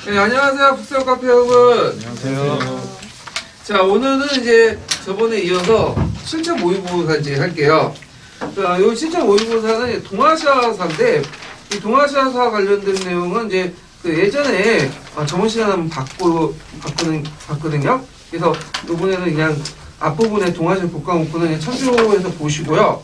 네, 안녕하세요. 북스형 카페 여러분. 안녕하세요. 자, 오늘은 이제 저번에 이어서 실전 모의고사 이제 할게요. 자, 이 실전 모의고사는 동아시아사인데, 이 동아시아사 관련된 내용은 이제 그 예전에 저번 시간에 한번 봤거든요. 그래서 이번에는 그냥 앞부분에 동아시아 복강문구는 그냥 참조해서 보시고요.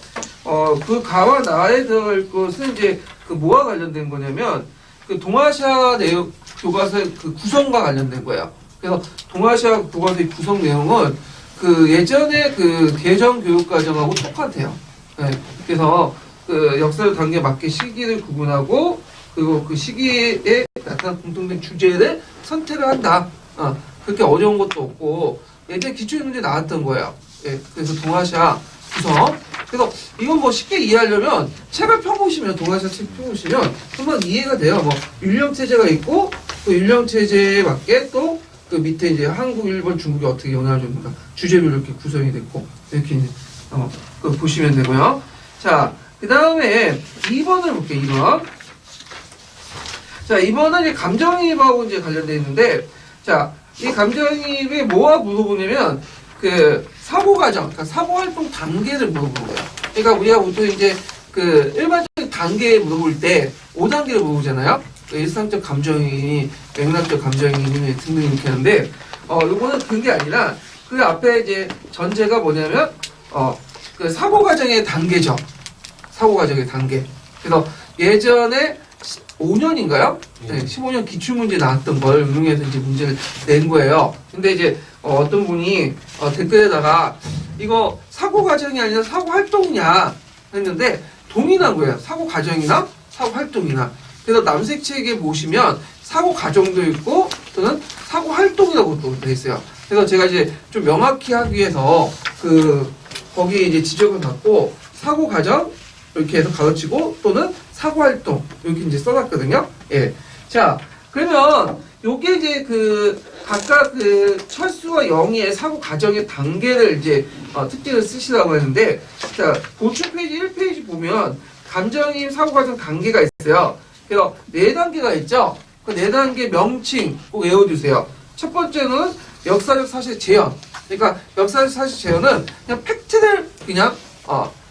그 가와 나에 들어갈 것은 이제 그 뭐와 관련된 거냐면, 그 동아시아 내용, 교과서의 그 구성과 관련된 거예요. 그래서 동아시아 교과서의 구성 내용은 그 예전에 그 개정 교육 과정하고 똑같아요. 네. 그래서 그 역사적 단계에 맞게 시기를 구분하고 그리고 그 시기에 나타난 공통된 주제를 선택을 한다. 그렇게 어려운 것도 없고 예전에 기출문제 나왔던 거예요. 네. 그래서 동아시아 구성. 그래서 이건 뭐 쉽게 이해하려면 책을 펴보시면 동아시아 책 펴보시면 한번 이해가 돼요. 뭐 율령체제가 있고 그 율령체제에 맞게 또 그 밑에 이제 한국, 일본, 중국이 어떻게 영향을 줬는가 주제별로 이렇게 구성이 됐고 이렇게 이제 그 보시면 되고요. 자, 그 다음에 2번을 볼게요. 2번. 자, 2번은 이제 감정이입하고 이제 관련되어 있는데, 자, 이 감정이입이 뭐와 물어보냐면 그 사고과정, 그러니까 사고활동 단계를 물어보는 거예요. 그러니까 우리가 보통 이제 그 일반적인 단계 물어볼 때 5단계를 물어보잖아요. 일상적 감정이, 맥락적 감정이 등등 이렇게 하는데, 요거는 그런 게 아니라 그 앞에 이제 전제가 뭐냐면, 그 사고과정의 단계죠. 사고과정의 단계. 그래서 예전에 5년인가요? 네, 15년 기출문제 나왔던 걸 응용해서 이제 문제를 낸 거예요. 근데 이제 어떤 분이 댓글에다가 이거 사고 과정이 아니라 사고 활동이냐 했는데 동의한 거예요. 사고 과정이나 사고 활동이나. 그래서 남색 책에 보시면 사고 과정도 있고 또는 사고 활동이라고 또 돼 있어요. 그래서 제가 이제 좀 명확히 하기 위해서 거기에 이제 지적을 받고 사고 과정 이렇게 해서 가르치고 또는 사고 활동 이렇게 이제 써놨거든요. 예. 자, 그러면 요게 이제 그 각각 그 철수와 영희의 사고 과정의 단계를 이제 특징을 쓰시라고 했는데, 자, 보충 페이지 1페이지 보면 감정이입 사고 과정 단계가 있어요. 그래서 4단계가 있죠. 그 4단계 명칭 꼭 외워두세요. 첫 번째는 역사적 사실 재현. 그러니까 역사적 사실 재현은 그냥 팩트를 그냥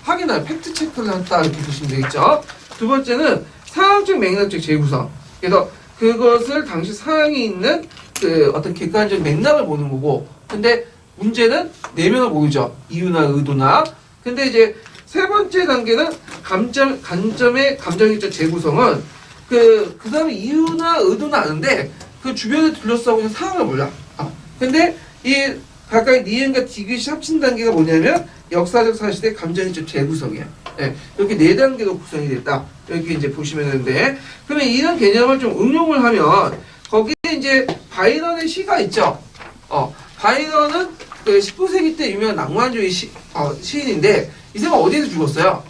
확인할 팩트 체크를 한다 이렇게 보시면 되겠죠. 두 번째는 상황적 맥락적 재구성. 그래서 그것을 당시 상황이 있는 그 어떤 객관적 맥락을 보는 거고, 근데 문제는 내면을 모르죠. 이유나 의도나. 근데 이제 세 번째 단계는 관점의 감정적 재구성은 그 다음에 이유나 의도는 아는데 그 주변에 둘러싸고 있는 상황을 몰라. 근데 이 각각의 니은과 디귿이 합친 단계가 뭐냐면 역사적 사실의 감정적 재구성이야. 네, 이렇게 4단계로 구성이 됐다. 이렇게 이제 보시면 되는데, 그러면 이런 개념을 좀 응용을 하면 거기에 이제 바이런의 시가 있죠. 바이런은 그 19세기 때 유명한 낭만주의 시인인데 이 사람 어디에서 죽었어요?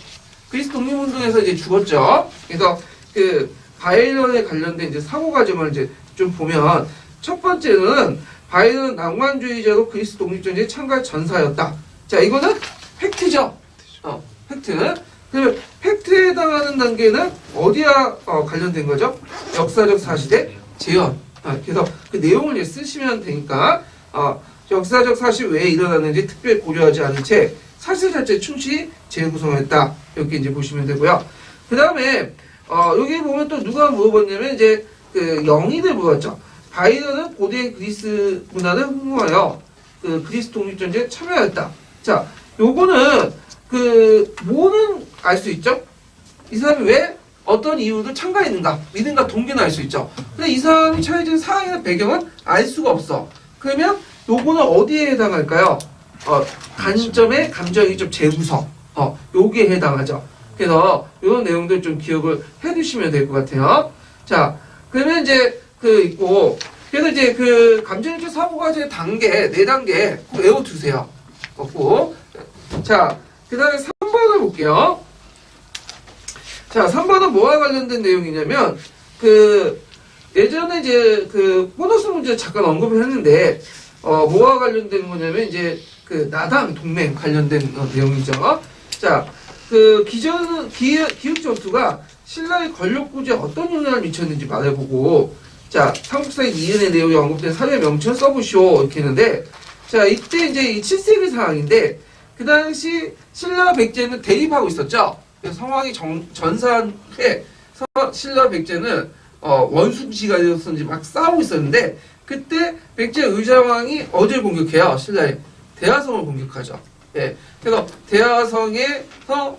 그리스 독립운동에서 이제 죽었죠. 그래서 그 바이런에 관련된 이제 사고 과정을 이제 좀 보면 첫 번째는 바이런은 낭만주의자로 그리스 독립전쟁에 참가한 전사였다. 자, 이거는 팩트죠. 팩트. 그러면 팩트에 해당하는 단계는 어디와 관련된 거죠? 역사적 사실의 재현. 그래서 그 내용을 이제 쓰시면 되니까 역사적 사실 왜 일어났는지 특별히 고려하지 않은 채 사실 자체 충실히 재구성했다. 이렇게 이제 보시면 되고요. 그 다음에 여기 보면 또 누가 물어봤냐면 이제 그 영희들 물었죠. 바이런은 고대 그리스 문화를 흠모하여 그 그리스 독립전쟁에 참여했다. 자, 요거는 뭐는 알 수 있죠? 이 사람이 왜 어떤 이유로 참가했는가, 믿음과 동기는 알 수 있죠. 근데 이 사람이 처해진 상황이나 배경은 알 수가 없어. 그러면 요거는 어디에 해당할까요? 관점의 감정이적 재구성. 요기에 해당하죠. 그래서 이런 내용들 좀 기억을 해두시면 될 것 같아요. 자, 그러면 이제 있고, 그래서 이제 그 감정적 사고과정의 단계, 4단계 꼭 외워두세요. 꼭. 자, 그 다음에 3번을 볼게요. 자, 3번은 뭐와 관련된 내용이냐면, 예전에 이제 보너스 문제 잠깐 언급을 했는데, 뭐와 관련된 거냐면, 이제 나당 동맹 관련된 내용이죠. 자, 기획 전투가 신라의 권력 구조에 어떤 영향을 미쳤는지 말해보고, 자, 삼국사의 이은의 내용이 언급된 사료의 명칭을 써보시오. 이렇게 했는데, 자, 이때 이제 이 7세기 상황인데, 그 당시 신라와 백제는 대립하고 있었죠. 그래서 상황이 전사한테 신라와 백제는 원수지간이었는지 막 싸우고 있었는데, 그때 백제 의자왕이 어디를 공격해요? 신라의 대하성을 공격하죠. 예. 그래서 대하성에서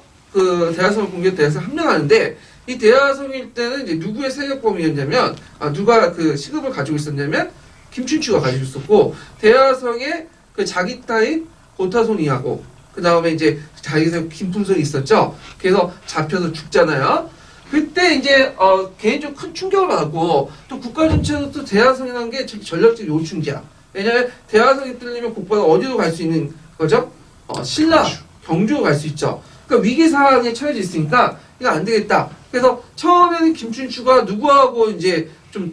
대하성을 공격해서 함령하는데, 이 대하성일 때는 이제 누구의 세력범위였냐면, 누가 그 시급을 가지고 있었냐면, 김춘추가 가지고 있었고, 대하성의 그 자기 따인 고타손이하고, 그 다음에 이제 자기 세 김풍선이 있었죠. 그래서 잡혀서 죽잖아요. 그때 이제, 개인적으로 큰 충격을 받았고, 또 국가 전체에서 또 대하성이라는 게 전략적 요충지야. 왜냐면 대하성이 뚫리면 국가가 어디로 갈 수 있는 거죠? 신라, 경주로 갈 수 있죠. 그러니까 위기 상황에 처해져 있으니까, 이거 안 되겠다. 그래서 처음에는 김춘추가 누구하고 이제 좀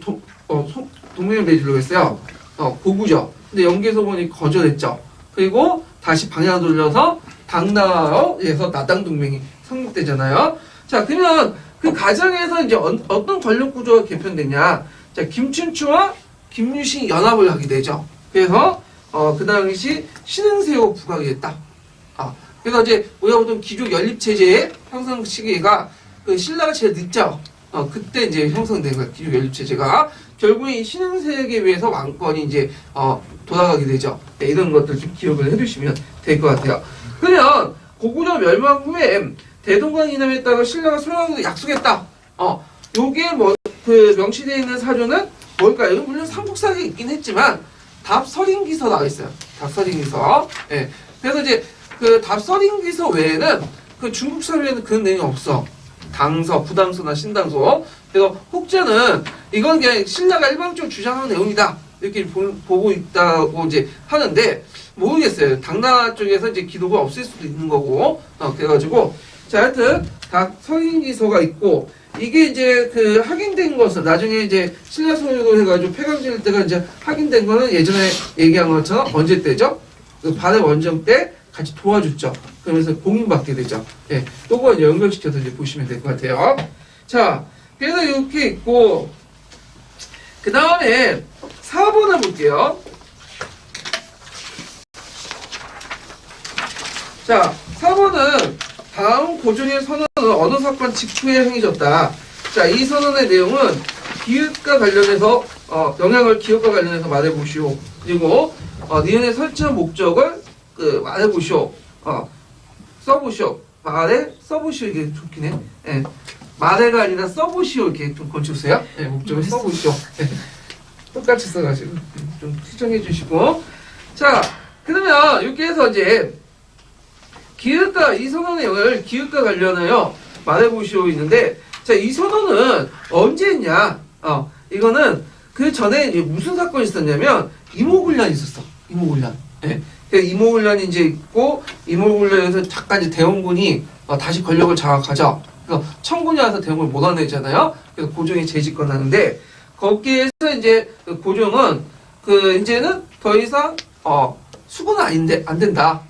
동맹을 맺으려고 했어요. 고구죠. 근데 연개소본이 거절했죠. 그리고 다시 방향 돌려서 당나라에서 나당 동맹이 성립되잖아요. 자, 그러면 그 과정에서 이제 어떤 권력 구조가 개편되냐? 자, 김춘추와 김유신이 연합을 하게 되죠. 그래서 그 당시 신흥세로 부각이 됐다. 그래서 이제 우리가 보통 기존 연립 체제의 형성 시기가 그 신라가 제일 늦죠. 그때 이제 형성된 거예요. 기존 연립 체제가 결국에 이 신흥세에 의해서 왕권이 이제 돌아가게 되죠. 네, 이런 것들 좀 기억을 해두시면 될 것 같아요. 그러면 고구려 멸망 후에 대동강 이남에 따라 신라가 소량으로 약속했다. 요게 뭐 그 명시되어 있는 사료는 뭘까요? 물론 삼국사에 있긴 했지만 답서린기서 나와 있어요. 답서린기서. 예. 그래서 이제 그 답서린기서 외에는 그 중국 사료에는 그런 내용이 없어. 당서, 부당서나 신당서. 그래서 혹자는 이건 그냥 신라가 일방적으로 주장하는 내용이다. 이렇게 보고 있다고 이제 하는데 모르겠어요. 당나라 쪽에서 이제 기록을 없앨 수도 있는 거고. 그래가지고 자, 하여튼 답서린기서가 있고 이게 이제 그 확인된 것은 나중에 이제 신라 소유로 해가지고 폐강질 때가 이제 확인된 거는 예전에 얘기한 것처럼 언제 때죠? 그 발해 원정 때 같이 도와줬죠. 그러면서 공인받게 되죠. 예, 요거 이제 연결시켜서 이제 보시면 될 것 같아요. 자, 그래서 이렇게 있고 그 다음에 4번을 볼게요. 자, 4번은 다음 고종의 선언은 어느 사건 직후에 행해졌다. 자, 이 선언의 내용은 기획과 관련해서 영향을 기획과 관련해서 말해보시오. 그리고 니은의 설치한 목적을 말해보시오. 써보시오. 써보시오. 이게 좋긴 해. 예. 말해가 아니라 써보시오. 이렇게 좀 건축세요. 예, 목적을 써보시오. 똑같이 써가지고 좀 수정해 주시고. 자, 그러면 이렇게 해서 이제 기획과 이 선언의 영향을 기획과 관련하여 말해보시오 있는데, 자, 이 선언은 언제 했냐? 이거는 그 전에 이제 무슨 사건이 있었냐면 이모군란이 있었어. 이모군란. 예. 이모군란이 이제 있고 이모군란에서 잠깐 이제 대원군이 다시 권력을 장악하죠. 그래서 청군이 와서 대원군을 몰아내잖아요. 그래서 고종이 재집권하는데 거기에서 이제 고종은 이제는 더 이상 수군은 안 된다.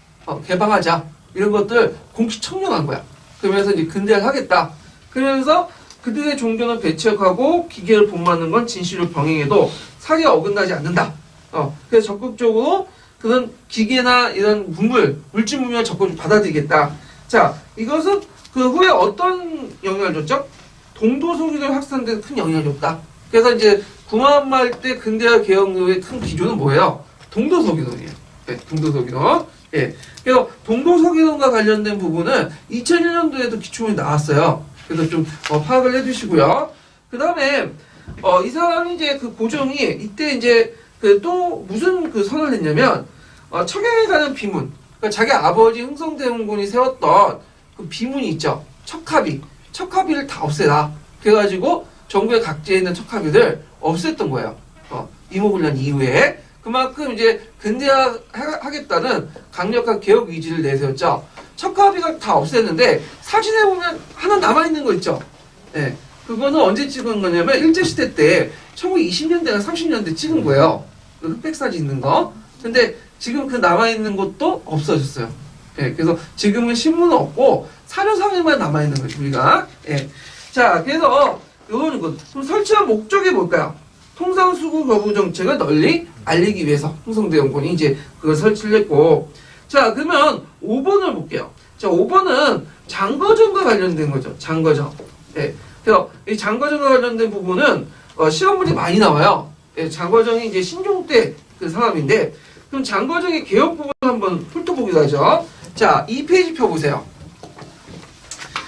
개방하자. 이런 것들 공시청령한 거야. 그러면서 이제 근대화를 하겠다. 그러면서 그들의 종교는 배척하고 기계를 본받는 건 진실을 병행해도 사리가 어긋나지 않는다. 그래서 적극적으로 그런 기계나 이런 물질 문명을 적극적으로 받아들이겠다. 자, 이것은 그 후에 어떤 영향을 줬죠? 동도소기도 확산된 큰 영향을 줬다. 그래서 이제 구한말 때 근대화 개혁의 큰 기조는 뭐예요? 동도소기론이에요. 네, 동도소기론. 예. 그래서 동도서기론과 관련된 부분은 2001년도에도 기초문이 나왔어요. 그래서 좀 파악을 해두시고요. 그 다음에 이 사람이 이제 그 고종이 이때 이제 또 무슨 선언을 했냐면 척양에 가는 비문. 그러니까 자기 아버지 흥성대원군이 세웠던 그 비문이 있죠. 척하비를 다 없애라. 그래가지고 전국의 각지에 있는 척하비를 없앴던 거예요. 이모군란 이후에. 그만큼 이제 근대화하겠다는 강력한 개혁 의지를 내세웠죠. 척하비가 다 없앴는데 사진에 보면 하나 남아있는 거 있죠. 네. 그거는 언제 찍은 거냐면 일제시대 때 1920년대나 30년대 찍은 거예요. 그 흑백 사진 있는 거. 근데 지금 그 남아있는 것도 없어졌어요. 네. 그래서 지금은 신문은 없고 사료상에만 남아있는 거죠, 우리가. 네. 자, 그래서 요거는 그럼 설치한 목적이 뭘까요? 통상수구 거부 정책을 널리 알리기 위해서 홍성대원군이 이제 그걸 설치를 했고, 자 그러면 5번을 볼게요. 자 5번은 장거정과 관련된 거죠. 장거정. 예. 그래서 이 장거정과 관련된 부분은 시험 문제 많이 나와요. 예, 장거정이 이제 신종 때 그 상황인데, 그럼 장거정의 개혁 부분 한번 훑어보기로 하죠. 자 2페이지 펴보세요.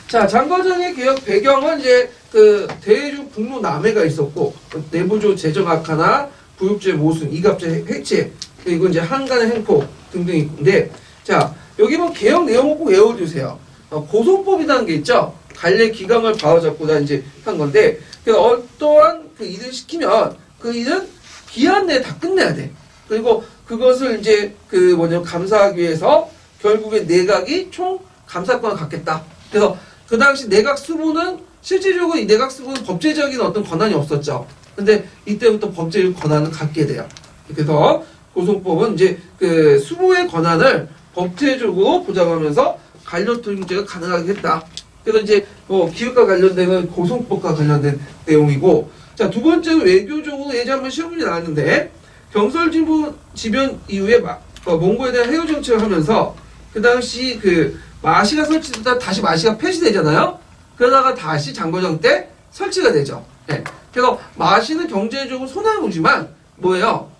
자 장거정의 개혁 배경은 이제 그 대주 북로 남해가 있었고, 내부조 재정 악화나 부육제 모순, 이갑제 해체, 그리고 이제 한간의 횡포 등등이 있는데, 자 여기 보면 개혁 내용을 꼭 외워두세요. 고소법이라는 게 있죠. 관례 기강을 바로잡고다 이제 한 건데, 그 어떠한 그 일을 시키면 그 일은 기한 내에 다 끝내야 돼. 그리고 그것을 이제 그 감사하기 위해서 결국에 내각이 총 감사권을 갖겠다. 그래서 그 당시 내각 수부는 실질적으로 이 내각 수부는 법제적인 어떤 권한이 없었죠. 근데 이때부터 법제적 권한을 갖게 돼요. 그래서 고소법은 이제 그 수부의 권한을 법제적으로 보장하면서 관련 통제가 가능하게 했다. 그래서 이제 기획과 관련된 고소법과 관련된 내용이고, 자 두 번째는 외교적으로 예전 한번 시험문제 나왔는데, 경설지부 지변 이후에 몽고에 대한 해외 정책을 하면서 그 당시 그 마시가 설치되다 다시 마시가 폐지되잖아요. 그러다가 다시 장거정 때 설치가 되죠. 네. 그래서 마시는 경제적으로 손해를 보지만 뭐예요?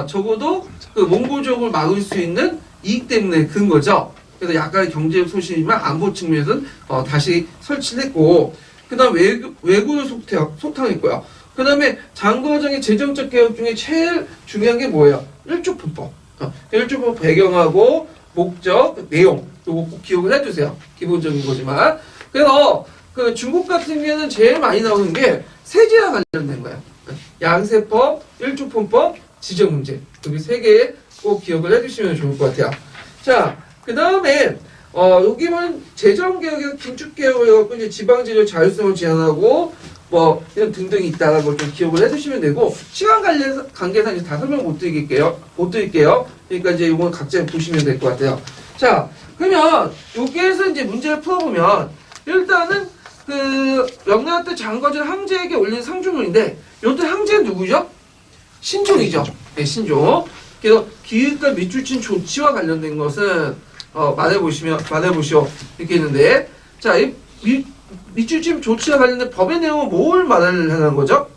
적어도 그 몽고족을 막을 수 있는 이익 때문에 그런 거죠. 그래서 약간의 경제적 소실이지만 안보 측면에서는 다시 설치를 했고, 그 다음 외교를 소탕했고요. 그 다음에 장거정의 재정적 개혁 중에 제일 중요한 게 뭐예요? 1조품법. 1조법 배경하고 목적, 내용, 요거 꼭 기억을 해주세요. 기본적인 거지만. 그래서 그 중국 같은 경우에는 제일 많이 나오는 게 세제와 관련된 거예요. 양세법, 1조품법, 지정문제. 여기 세 개 꼭 기억을 해주시면 좋을 것 같아요. 자, 그 다음에 여기는 재정개혁에서 긴축개혁을 해갖고 이제 지방재정 자율성을 제한하고 이런 등등이 있다는 걸 좀 기억을 해두시면 되고, 시간 관계상 이제 다 설명 못 드릴게요. 그러니까 이제 이건 각자 보시면 될 것 같아요. 자, 그러면 여기에서 이제 문제를 풀어보면, 일단은 그 명나라 때 장거전 황제에게 올린 상주문인데, 이때 황제는 누구죠? 신종이죠. 네, 신종. 그래서 기획과 밑줄친 조치와 관련된 것은 말해보시오 이렇게 있는데, 자, 이 밑줄침 조치와 관련된 법의 내용은 뭘 말하는 거죠?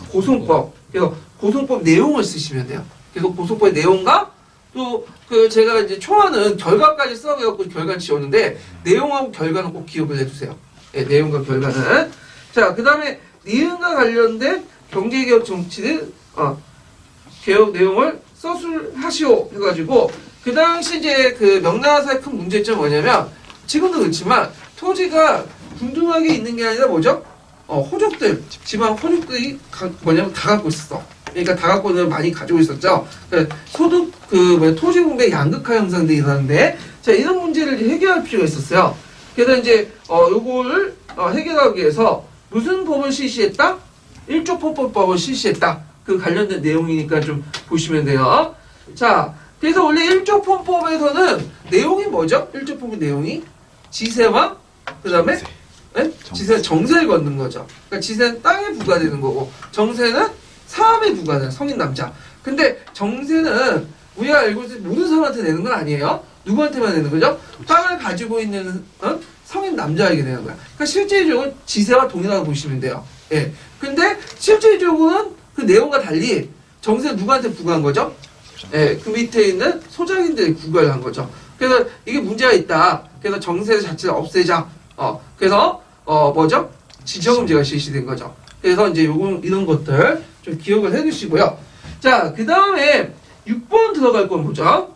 고소법. 그래서 고소법 내용을 쓰시면 돼요. 그래서 고소법의 내용과 또 그 제가 이제 초안은 결과까지 써갖고 결과를 지웠는데, 내용하고 결과는 꼭 기억을 해두세요. 네, 내용과 결과는. 자, 그 다음에 니은과 관련된 경제개혁 정치를 개혁 내용을 서술하시오 해가지고, 그 당시 이제 그 명나라사의 큰 문제점은 뭐냐면, 지금도 그렇지만 토지가 균등하게 있는 게 아니라 뭐죠? 호족들, 지방 호족들이 뭐냐면 다 갖고 있었어. 그러니까 다각권을 많이 가지고 있었죠. 소득 토지 분배 양극화 현상들이 일어나는데, 자 이런 문제를 해결할 필요가 있었어요. 그래서 이제 요거를 해결하기 위해서 무슨 법을 실시했다? 1조포법을 실시했다. 그 관련된 내용이니까 좀 보시면 돼요. 자, 그래서 원래 1조포법에서는 내용이 뭐죠? 1조포법 내용이 지세와 그 다음에 지세는 정세를 걷는 거죠. 그러니까 지세는 땅에 부과되는 거고, 정세는 사람에 부과되는 성인 남자. 근데 정세는 우리가 알고 있는 모든 사람한테 내는 건 아니에요. 누구한테만 내는 거죠? 땅을 가지고 있는 성인 남자에게 내는 거야. 그러니까 실제적으로 지세와 동일하게 보시면 돼요. 예. 근데 실제적으로는 그 내용과 달리 정세는 누구한테 부과한 거죠? 예. 그 밑에 있는 소장인들이 부과를 한 거죠. 그래서 이게 문제가 있다. 그래서 정세 자체를 없애자. 그래서 뭐죠? 지정음제가 실시된 거죠. 그래서 이제 이런 것들 좀 기억을 해두시고요. 자, 그 다음에 6번 들어갈 건 보죠.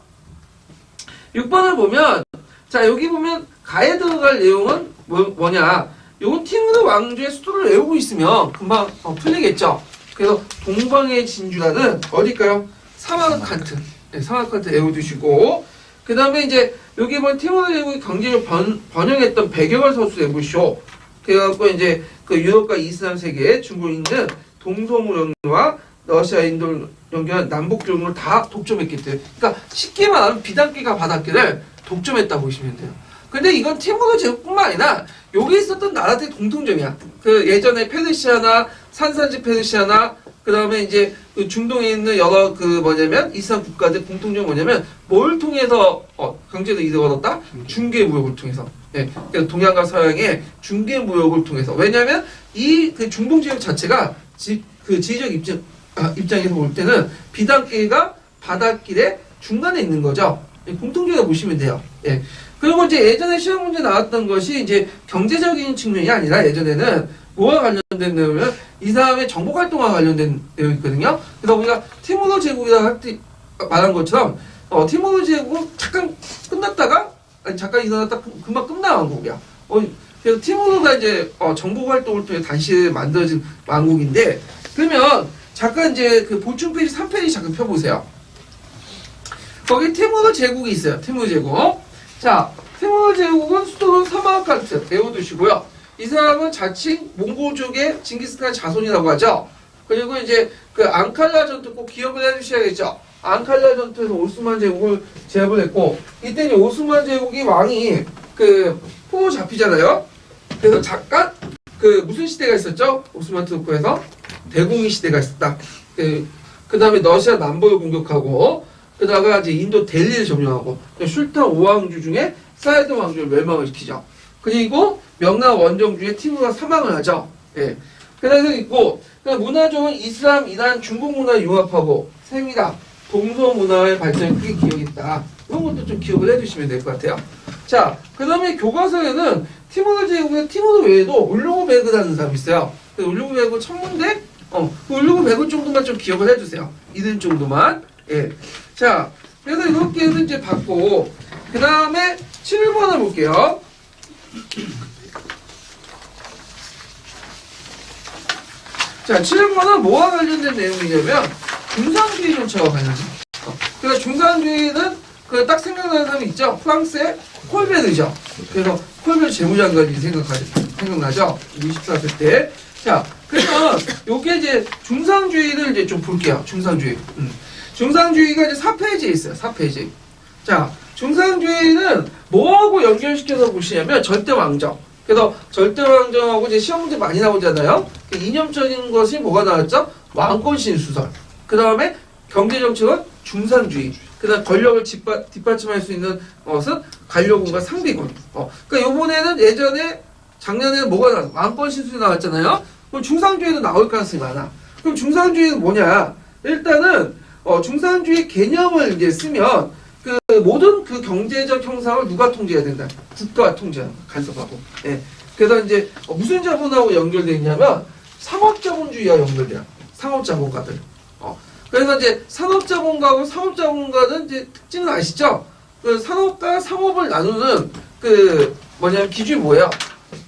6번을 보면, 자 여기 보면 가에 들어갈 내용은 뭐냐? 요건 티무르 왕조의 수도를 외우고 있으면 금방 풀리겠죠. 그래서 동방의 진주라는 어딜까요? 사마르칸트. 네, 사마르칸트 외워두시고, 그 다음에 이제 여기 보면 티무르 제국의 경제를 번영했던 배경을 서술 해보시오. 그래갖고 이제 그 유럽과 이슬람 세계, 중국 있는 동서무 영유와 러시아, 인도를 연결한 남북종을 다 독점했기 때문에, 그러니까 쉽게 말하면 비단기가 바닷길을 독점했다 보시면 돼요. 근데 이건 티무르 제국뿐만 아니라 여기 있었던 나라들이 공통점이야. 그 예전에 페르시아나 산산지 페르시아나 그 다음에 이제 그 중동에 있는 여러 그 뭐냐면 이슬람 국가들 공통점이 뭐냐면 뭘 통해서 경제도 이득을 얻었다? 중개 무역을 통해서. 예. 그래서 동양과 서양의 중개 무역을 통해서. 왜냐하면 이 그 중동 지역 자체가 그 지리적 입장에서 볼 때는 비단길과 바닷길의 중간에 있는 거죠. 예, 공통적으로 보시면 돼요. 예. 그리고 이제 예전에 시험 문제 나왔던 것이 이제 경제적인 측면이 아니라 예전에는 뭐와 관련된 내용이면 이 사람의 정복 활동과 관련된 내용이거든요. 그래서 우리가 티모르 제국이라고 말한 것처럼 티모르 제국은 잠깐 끝났다가 잠깐 일어났다 금방 끝난 왕국이야. 그래서 티모르가 이제 정복 활동을 통해 다시 만들어진 왕국인데 그러면 잠깐 이제 그 보충 페이지 3페이지 잠깐 펴보세요. 거기 티모르 제국이 있어요. 티모르 제국. 자, 티모르 제국은 수도는 사마르칸트 외워두시고요. 이 사람은 자칭 몽골족의 징기스칸 자손이라고 하죠. 그리고 이제 그 앙칼라 전투 꼭 기억을 해주셔야겠죠. 앙칼라 전투에서 오스만 제국을 제압을 했고 이때는 오스만 제국이 왕이 그 포로 잡히잖아요. 그래서 잠깐 그 무슨 시대가 있었죠? 오스만 투르크에서 대공인 시대가 있었다. 그 다음에 러시아 남부를 공격하고 그다가 이제 인도 델리를 점령하고 슐탄 5왕주 중에 사이드 왕주를 멸망을 시키죠. 그리고 명나라 원정주의 티무르가 사망을 하죠. 예. 그래서 있고 문화적은 이슬람, 이란, 중국 문화를 융합하고 세미나, 동서 문화의 발전에 크게 기여했다. 이런 것도 좀 기억을 해주시면 될 것 같아요. 자, 그 다음에 교과서에는 티모르 제국의 티모르 외에도 울루그베그라는 사람이 있어요. 울루그베그 천문대? 그 울루그베그 정도만 좀 기억을 해주세요. 이름 정도만. 예. 자, 그래서 이렇게는 이제 받고, 그 다음에 7번을 볼게요. 자, 7번은 뭐와 관련된 내용이냐면, 중상주의 정책과 관련된. 그래서 중상주의는 그 딱 생각나는 사람이 있죠? 프랑스의 콜베르죠. 그래서 콜베르 재무장관이 생각나죠? 24세 때. 자, 그러면 요게 이제 중상주의를 이제 좀 볼게요. 중상주의. 중상주의가 이제 4페이지에 있어요. 4페이지. 자, 중상주의는 뭐하고 연결시켜서 보시냐면 절대왕정. 그래서 절대왕정하고 이제 시험 문제 많이 나오잖아요. 이념적인 것이 뭐가 나왔죠? 왕권 신수설. 그 다음에 경제정책은 중상주의. 그 다음 권력을 뒷받침할 수 있는 것은 관료군과 상비군. 그러니까 요번에는 예전에 작년에는 뭐가 나왔어? 왕권 신수설이 나왔잖아요. 그럼 중상주의도 나올 가능성이 많아. 그럼 중상주의는 뭐냐? 일단은 중상주의 개념을 이제 쓰면 그 모든 그 경제적 형상을 누가 통제해야 된다? 국가가 통제하는 간섭하고. 예. 그래서 이제 무슨 자본하고 연결되어 있냐면 상업자본주의와 연결돼요. 상업자본가들. 그래서 이제 산업자본가하고 상업자본가는 이제 특징은 아시죠? 그 산업과 상업을 나누는 그 뭐냐면 기준이 뭐예요?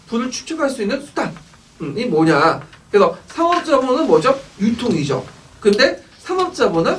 부를 추측할 수 있는 수단. 이 뭐냐? 그래서 상업자본은 뭐죠? 유통이죠. 근데 산업자본은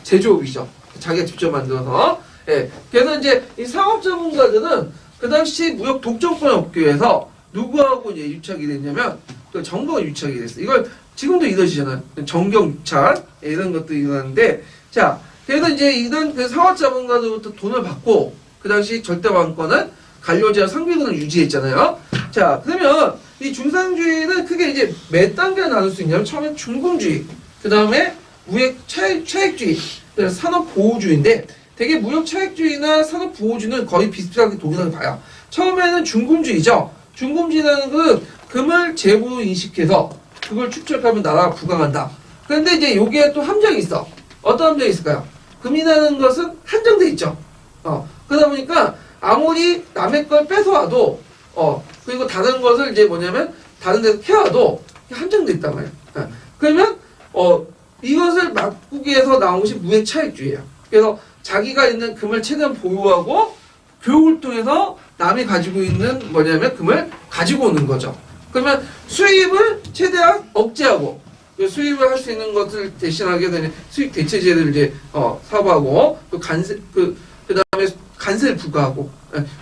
제조업이죠. 자기가 직접 만들어서. 예. 그래서 이제 이 상업자본가들은 그 당시 무역 독점권을 얻기 위해서 누구하고 이제 유착이 됐냐면 그 정부가 유착이 됐어요. 이걸 지금도 이러시잖아요. 정경 유착 이런 것도 일어나는데 자 그래서 이제 이런 그 상업자본가들부터 돈을 받고 그 당시 절대왕권은 관료제와 상비군을 유지했잖아요. 자 그러면 이 중상주의는 크게 이제 몇 단계로 나눌 수 있냐면 처음에 중공주의, 그 다음에 무역 차익주의, 산업보호주의인데 되게 무역 차익주의나 산업보호주의는 거의 비슷하게 동일하게 봐요. 처음에는 중금주의죠. 중금주의라는 건 금을 재고로 인식해서 그걸 축적하면 나라가 부강한다. 그런데 이제 여기에 또 함정이 있어. 어떤 함정이 있을까요? 금이라는 것은 한정돼 있죠. 그러다 보니까 아무리 남의 걸 뺏어와도 그리고 다른 것을 이제 뭐냐면 다른 데서 캐와도 한정돼 있단 말이에요. 그러면 이것을 막기 위해서 나온 것이 무역 차익주의예요. 그래서 자기가 있는 금을 최대한 보유하고 교육을 통해서 남이 가지고 있는 뭐냐면 금을 가지고 오는 거죠. 그러면 수입을 최대한 억제하고 수입을 할 수 있는 것을 대신하게 되는 수입 대체제를 이제 사고하고 또 그다음에 관세를 부과하고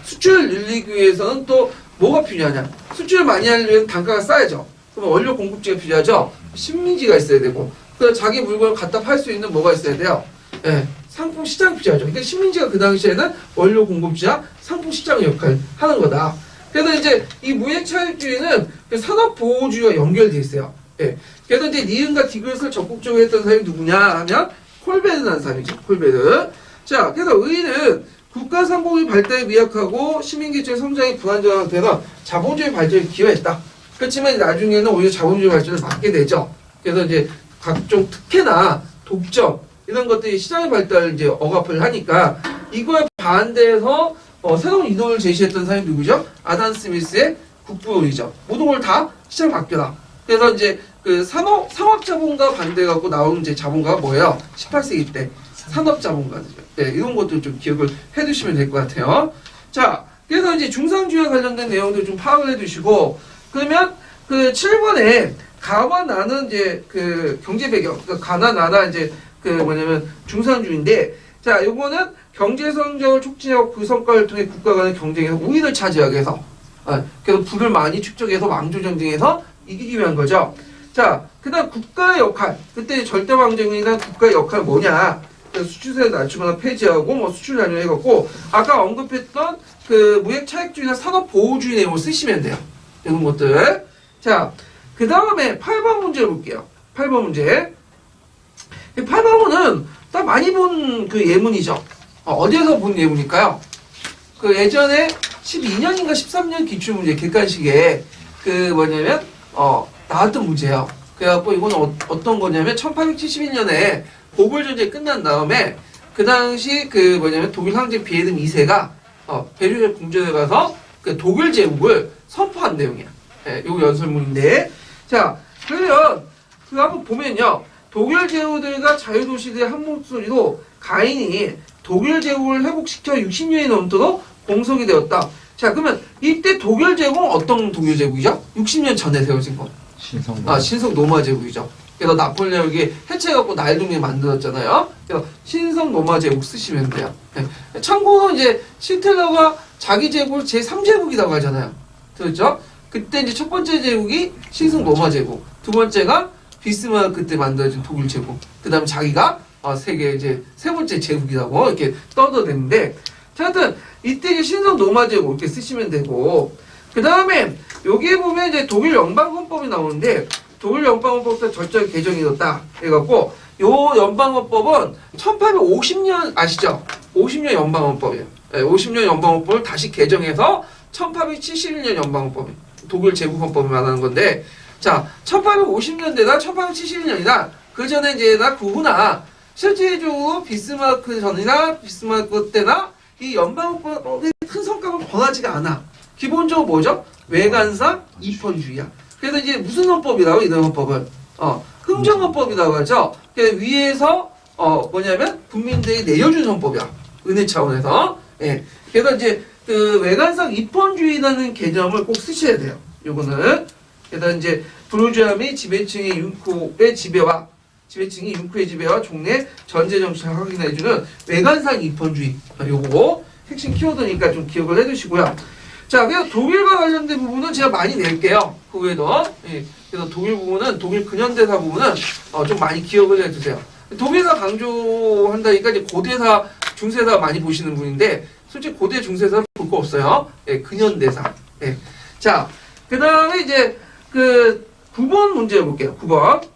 수출을 늘리기 위해서는 또 뭐가 필요하냐? 수출을 많이 하려면 단가가 싸야죠. 그러면 원료 공급지가 필요하죠. 식민지가 있어야 되고 그래서 자기 물건을 갖다 팔 수 있는 뭐가 있어야 돼요? 예, 상품 시장이 필요하죠. 그러니까 식민지가 그 당시에는 원료 공급지와 상품 시장 역할을 하는 거다. 그래서 이제 이 무역 차익주의는 산업보호주의와 연결돼 있어요. 예. 그래서 이제 니은과 디귿을 적극적으로 했던 사람이 누구냐 하면 콜베르라는 사람이죠. 콜베르. 자, 그래서 의인은 국가 상공의 발달에 미약하고 시민계층 성장이 불안정한 상태에서 자본주의 발전에 기여했다. 그렇지만 나중에는 오히려 자본주의 발전을 막게 되죠. 그래서 이제 각종 특혜나 독점 이런 것들이 시장의 발달을 이제 억압을 하니까 이거에 반대해서 새로운 이론을 제시했던 사람이 누구죠? 아담 스미스의 국부론이죠. 모든 걸 다 시장 바뀌어라. 그래서 이제 그 상업자본가 반대해갖고 나온 이제 자본가가 뭐예요? 18세기 때 산업자본가죠. 네, 이런 것도 좀 기억을 해두시면 될 것 같아요. 자, 그래서 이제 중상주의와 관련된 내용도 좀 파악을 해두시고, 그러면 그 7번에 가와 나는 이제 그 경제 배경, 그러니까 가나 나나 이제 그 뭐냐면 중상주의인데, 자, 요거는 경제 성장을 촉진하고 그 성과를 통해 국가 간의 경쟁에서 우위를 차지하기 위해서, 그래서 부를 많이 축적해서 왕조 전쟁에서 이기기 위한 거죠. 자, 그 다음 국가의 역할, 그때 절대왕정이나 국가의 역할은 뭐냐? 수출세를 낮추거나 폐지하고 뭐 수출 단련해갖고 아까 언급했던 그 무역 차익주의나 산업 보호주의 내용을 쓰시면 돼요. 이런 것들. 자, 그 다음에 8번 문제 볼게요. 8번 문제. 8번은 딱 많이 본 그 예문이죠. 어디에서 본 예문일까요? 그 예전에 12년인가 13년 기출문제 객관식에 그 뭐냐면 나왔던 문제예요. 그래갖고 이거는 어떤 거냐면 1871년에 보글 전쟁이 끝난 다음에 그 당시 그 뭐냐면 독일 황제 비에름 2세가 베를린 궁전에 가서 그 독일 제국을 선포한 내용이야. 예, 요 연설문인데, 자, 그러면 그 한번 보면요, 독일 제후들과 자유도시들의 한 목소리로 가인이 독일 제국을 회복시켜 60년이 넘도록 공석이 되었다. 자, 그러면 이때 독일 제국은 어떤 독일 제국이죠? 60년 전에 세워진 거. 신성 로마 제국이죠. 그래서 나폴레옹이 해체해갖고 나일동맹 만들었잖아요. 그래서 신성 로마 제국 쓰시면 돼요. 네. 참고로 이제 히틀러가 자기 제국을 제3제국이라고 하잖아요. 그렇죠? 그때 이제 첫 번째 제국이 신성 로마 제국, 두 번째가 비스마르크 때 만들어진 독일 제국, 그 다음에 자기가 세계 이제 세 번째 제국이라고 이렇게 떠들었는데, 하여튼 이때 이제 신성 로마 제국 이렇게 쓰시면 되고, 그 다음에 여기에 보면 이제 독일 연방헌법이 나오는데, 독일 연방헌법도 절저히 개정이 되었다 해갖고, 요 연방헌법은 1850년 아시죠? 50년 연방헌법이에요. 네, 50년 연방헌법을 다시 개정해서 1871년 연방헌법, 독일 제국헌법을 말하는 건데, 자, 1850년대나 1871년이나 그 전에 이제나 그 후나 실질적으로 비스마르크 전이나 비스마르크 때나 이 연방헌법의 큰 성과가 변하지가 않아. 기본적으로 뭐죠? 외관상 이권주의야. 그래서 이제 무슨 헌법이라고 이런 헌법을 흥정헌법이라고 하죠. 위에서 뭐냐면 국민들이 내려준 헌법이야. 은혜 차원에서. 예. 그래서 이제 그 외관상 입헌주의라는 개념을 꼭 쓰셔야 돼요. 요거는. 그래서 이제 부르주아 및 지배층의 융코의 지배와 지배층이 융코의 지배와 종래 전제 정책을 확인해주는 외관상 입헌주의. 요거 핵심 키워드니까 좀 기억을 해두시고요. 자, 그래서 독일과 관련된 부분은 제가 많이 낼게요. 그 외에도. 예. 그래서 독일 부분은, 독일 근현대사 부분은 좀 많이 기억을 해두세요. 독일사 강조한다니까 이제 고대사, 중세사 많이 보시는 분인데, 솔직히 고대, 중세사 볼 거 없어요. 예, 근현대사. 예. 자, 그 다음에 이제 그 9번 문제 볼게요. 9번.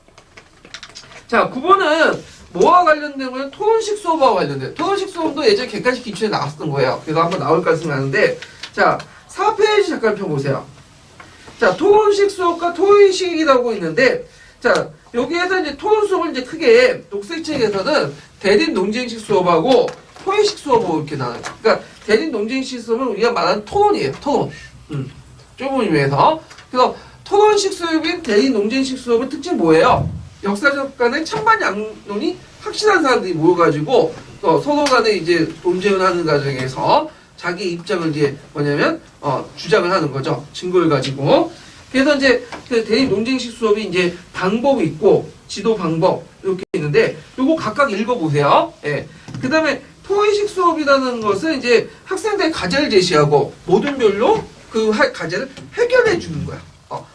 자, 9번은 뭐와 관련된 거는 토론식 수업과 관련된. 토론식 수업도 예전에 객관식 기출에 나왔었던 거예요. 그래서 한번 나올 가능성이 많은데, 자, 4페이지 잠깐 펴보세요. 자, 토론식 수업과 토의식이라고 있는데, 자, 여기에서 이제 토론 수업을 이제 크게 녹색책에서는 대립 논쟁식 수업하고 토의식 수업으로 이렇게 나와요. 그러니까 대립 논쟁식 수업은 우리가 말하는 토론이에요. 토론. 좁은 의미에서. 그래서 토론식 수업인 대립 논쟁식 수업의 특징이 뭐예요? 역사적 간의 찬반 양론이 확실한 사람들이 모여가지고 서로 간에 이제 논쟁을 하는 과정에서 자기 입장을 이제 뭐냐면 주장을 하는 거죠. 증거를 가지고. 그래서 이제 그 대립 논쟁식 수업이 이제 방법이 있고 지도 방법 이렇게 있는데 요거 각각 읽어보세요. 예. 그 다음에 토의식 수업이라는 것은 이제 학생들의 과제를 제시하고 모든별로 그 과제를 해결해 주는 거야.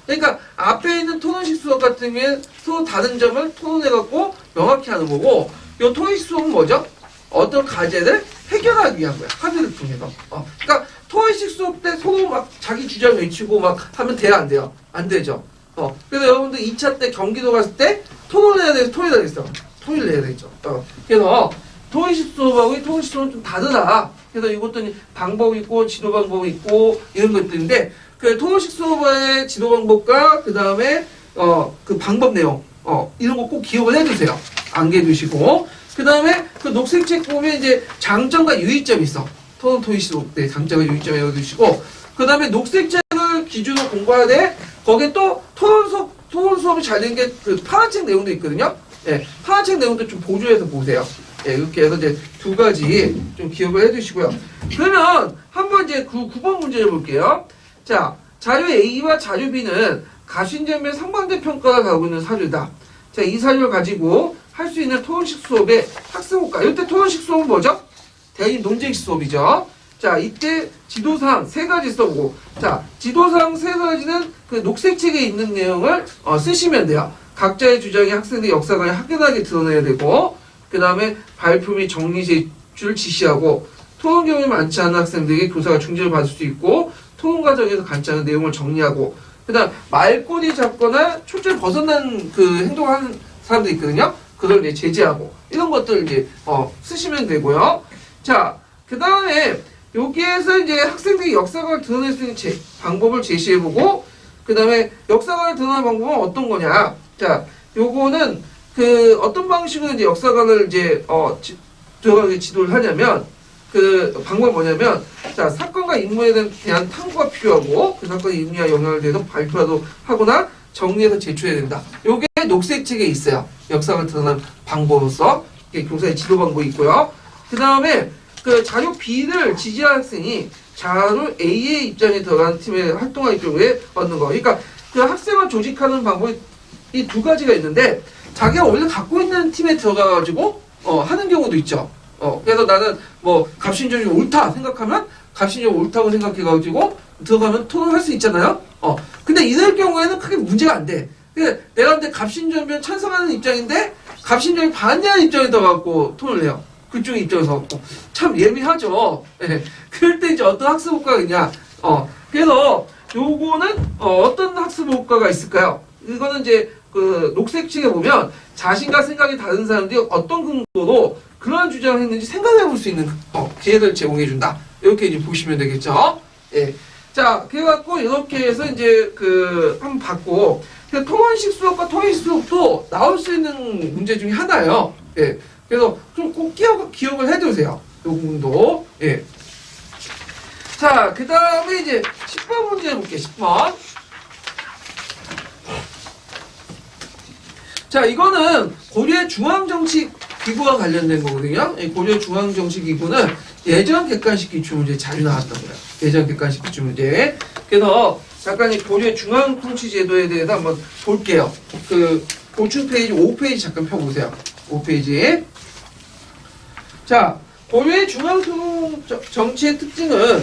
그러니까 앞에 있는 토론식 수업 같은 경우에 서로 다른 점을 토론해갖고 명확히 하는 거고, 이 토의식 수업은 뭐죠? 어떤 과제를 해결하기 위한 거야. 합의를 통해서. 그러니까 토의식 수업 때 서로 막 자기 주장 외치고 막 하면 돼요, 안 돼요? 안 되죠. 그래서 여러분들 2차 때 경기도 갔을 때 토론을 해야 돼서 토의를 해야겠어. 토의를 해야 되죠. 그래서 토의식 수업하고 토의식 수업은 좀 다르다. 그래서 이것도 방법이 있고 지도 방법이 있고 이런 것들인데 그 토의식 수업의 지도 방법과 그 다음에 그 방법 내용 이런 거 꼭 기억을 해두세요. 안개 두시고 그 다음에 그 녹색 책 보면 이제 장점과 유의점이 있어. 토의식 수업 때 장점과 유의점 외워두시고 그 다음에 녹색 책을 기준으로 공부해야 돼. 거기에 또 토론 수업이 잘 된 게 그 파란 책 내용도 있거든요. 예, 파란 책 내용도 좀 보조해서 보세요. 예, 이렇게 해서 이제 두 가지 좀 기억을 해두시고요. 그러면 한번 이제 9번 문제를 볼게요. 자, 자료 A와 자료 B는 가신점의 상반대 평가가 가고 있는 사료다. 자, 이 사료를 가지고 할 수 있는 토론식 수업의 학습 효과. 이때 토론식 수업은 뭐죠? 대인 논쟁식 수업이죠. 자, 이때 지도사항 세 가지 써보고, 자, 지도사항 세 가지는 그 녹색 책에 있는 내용을 쓰시면 돼요. 각자의 주장이 학생들 역사관에 확연하게 드러내야 되고, 그 다음에 발표 및 정리 제출을 지시하고, 토론 경험이 많지 않은 학생들에게 교사가 중재를 받을 수 있고, 토론 과정에서 간단한 내용을 정리하고, 그 다음 말꼬리 잡거나 초점을 벗어난 그 행동을 하는 사람들이 있거든요. 그걸 이제 제재하고, 이런 것들 이제 쓰시면 되고요. 자, 그 다음에 여기에서 이제 학생들이 역사관을 드러낼 수 있는 방법을 제시해보고, 그 다음에 역사관을 드러내는 방법은 어떤 거냐. 자, 요거는 그 어떤 방식으로 이제 역사관을 이제 들어가게 지도를 하냐면, 그 방법이 뭐냐면, 자, 사건과 인물에 대한 탐구가 필요하고, 그 사건의 의미와 영향을 대해서 발표도 하거나 정리해서 제출해야 된다. 요게 녹색 책에 있어요. 역사관을 드러내는 방법으로서 교사의 지도 방법이 있고요. 그 다음에 그 자료 B를 지지한 학생이 자료 A의 입장에 들어간 팀에 활동할 경우에 얻는 거. 그러니까 그 학생을 조직하는 방법이 이 두 가지가 있는데 자기가 원래 갖고 있는 팀에 들어가가지고 하는 경우도 있죠. 그래서 나는 뭐 갑신정이 옳다 생각하면 갑신정이 옳다고 생각해가지고 들어가면 토론할 수 있잖아요. 근데 이럴 경우에는 크게 문제가 안 돼. 근데 내가 근데 갑신정변 찬성하는 입장인데 갑신정이 반대하는 입장에 들어가고 토론을 해요. 그쪽의 입장에서 참 예민하죠. 예. 그럴 때 이제 어떤 학습 효과가 있냐. 그래서 요거는 어떤 학습 효과가 있을까요? 이거는 이제 그 녹색 층에 보면 자신과 생각이 다른 사람들이 어떤 근거로 그러한 주장을 했는지 생각해 볼 수 있는 기회를 제공해 준다. 이렇게 이제 보시면 되겠죠. 예. 자, 그래갖고 이렇게 해서 이제 한번 봤고, 토론식 수업과 토의식 수업도 나올 수 있는 문제 중에 하나예요. 예. 그래서 좀 꼭 기억을 해두세요. 이 부분도. 예. 자, 그 다음에 이제 10번 문제 해볼게요. 10번. 자, 이거는 고려의 중앙정치기구와 관련된 거거든요. 고려의 중앙정치기구는 예전 객관식 기출문제 자주 나왔다고요. 예전 객관식 기출문제. 그래서 잠깐 이 고려의 중앙통치제도에 대해서 한번 볼게요. 그 보충 페이지 5페이지 잠깐 펴보세요. 5페이지. 자, 고려의 중앙정치의 특징은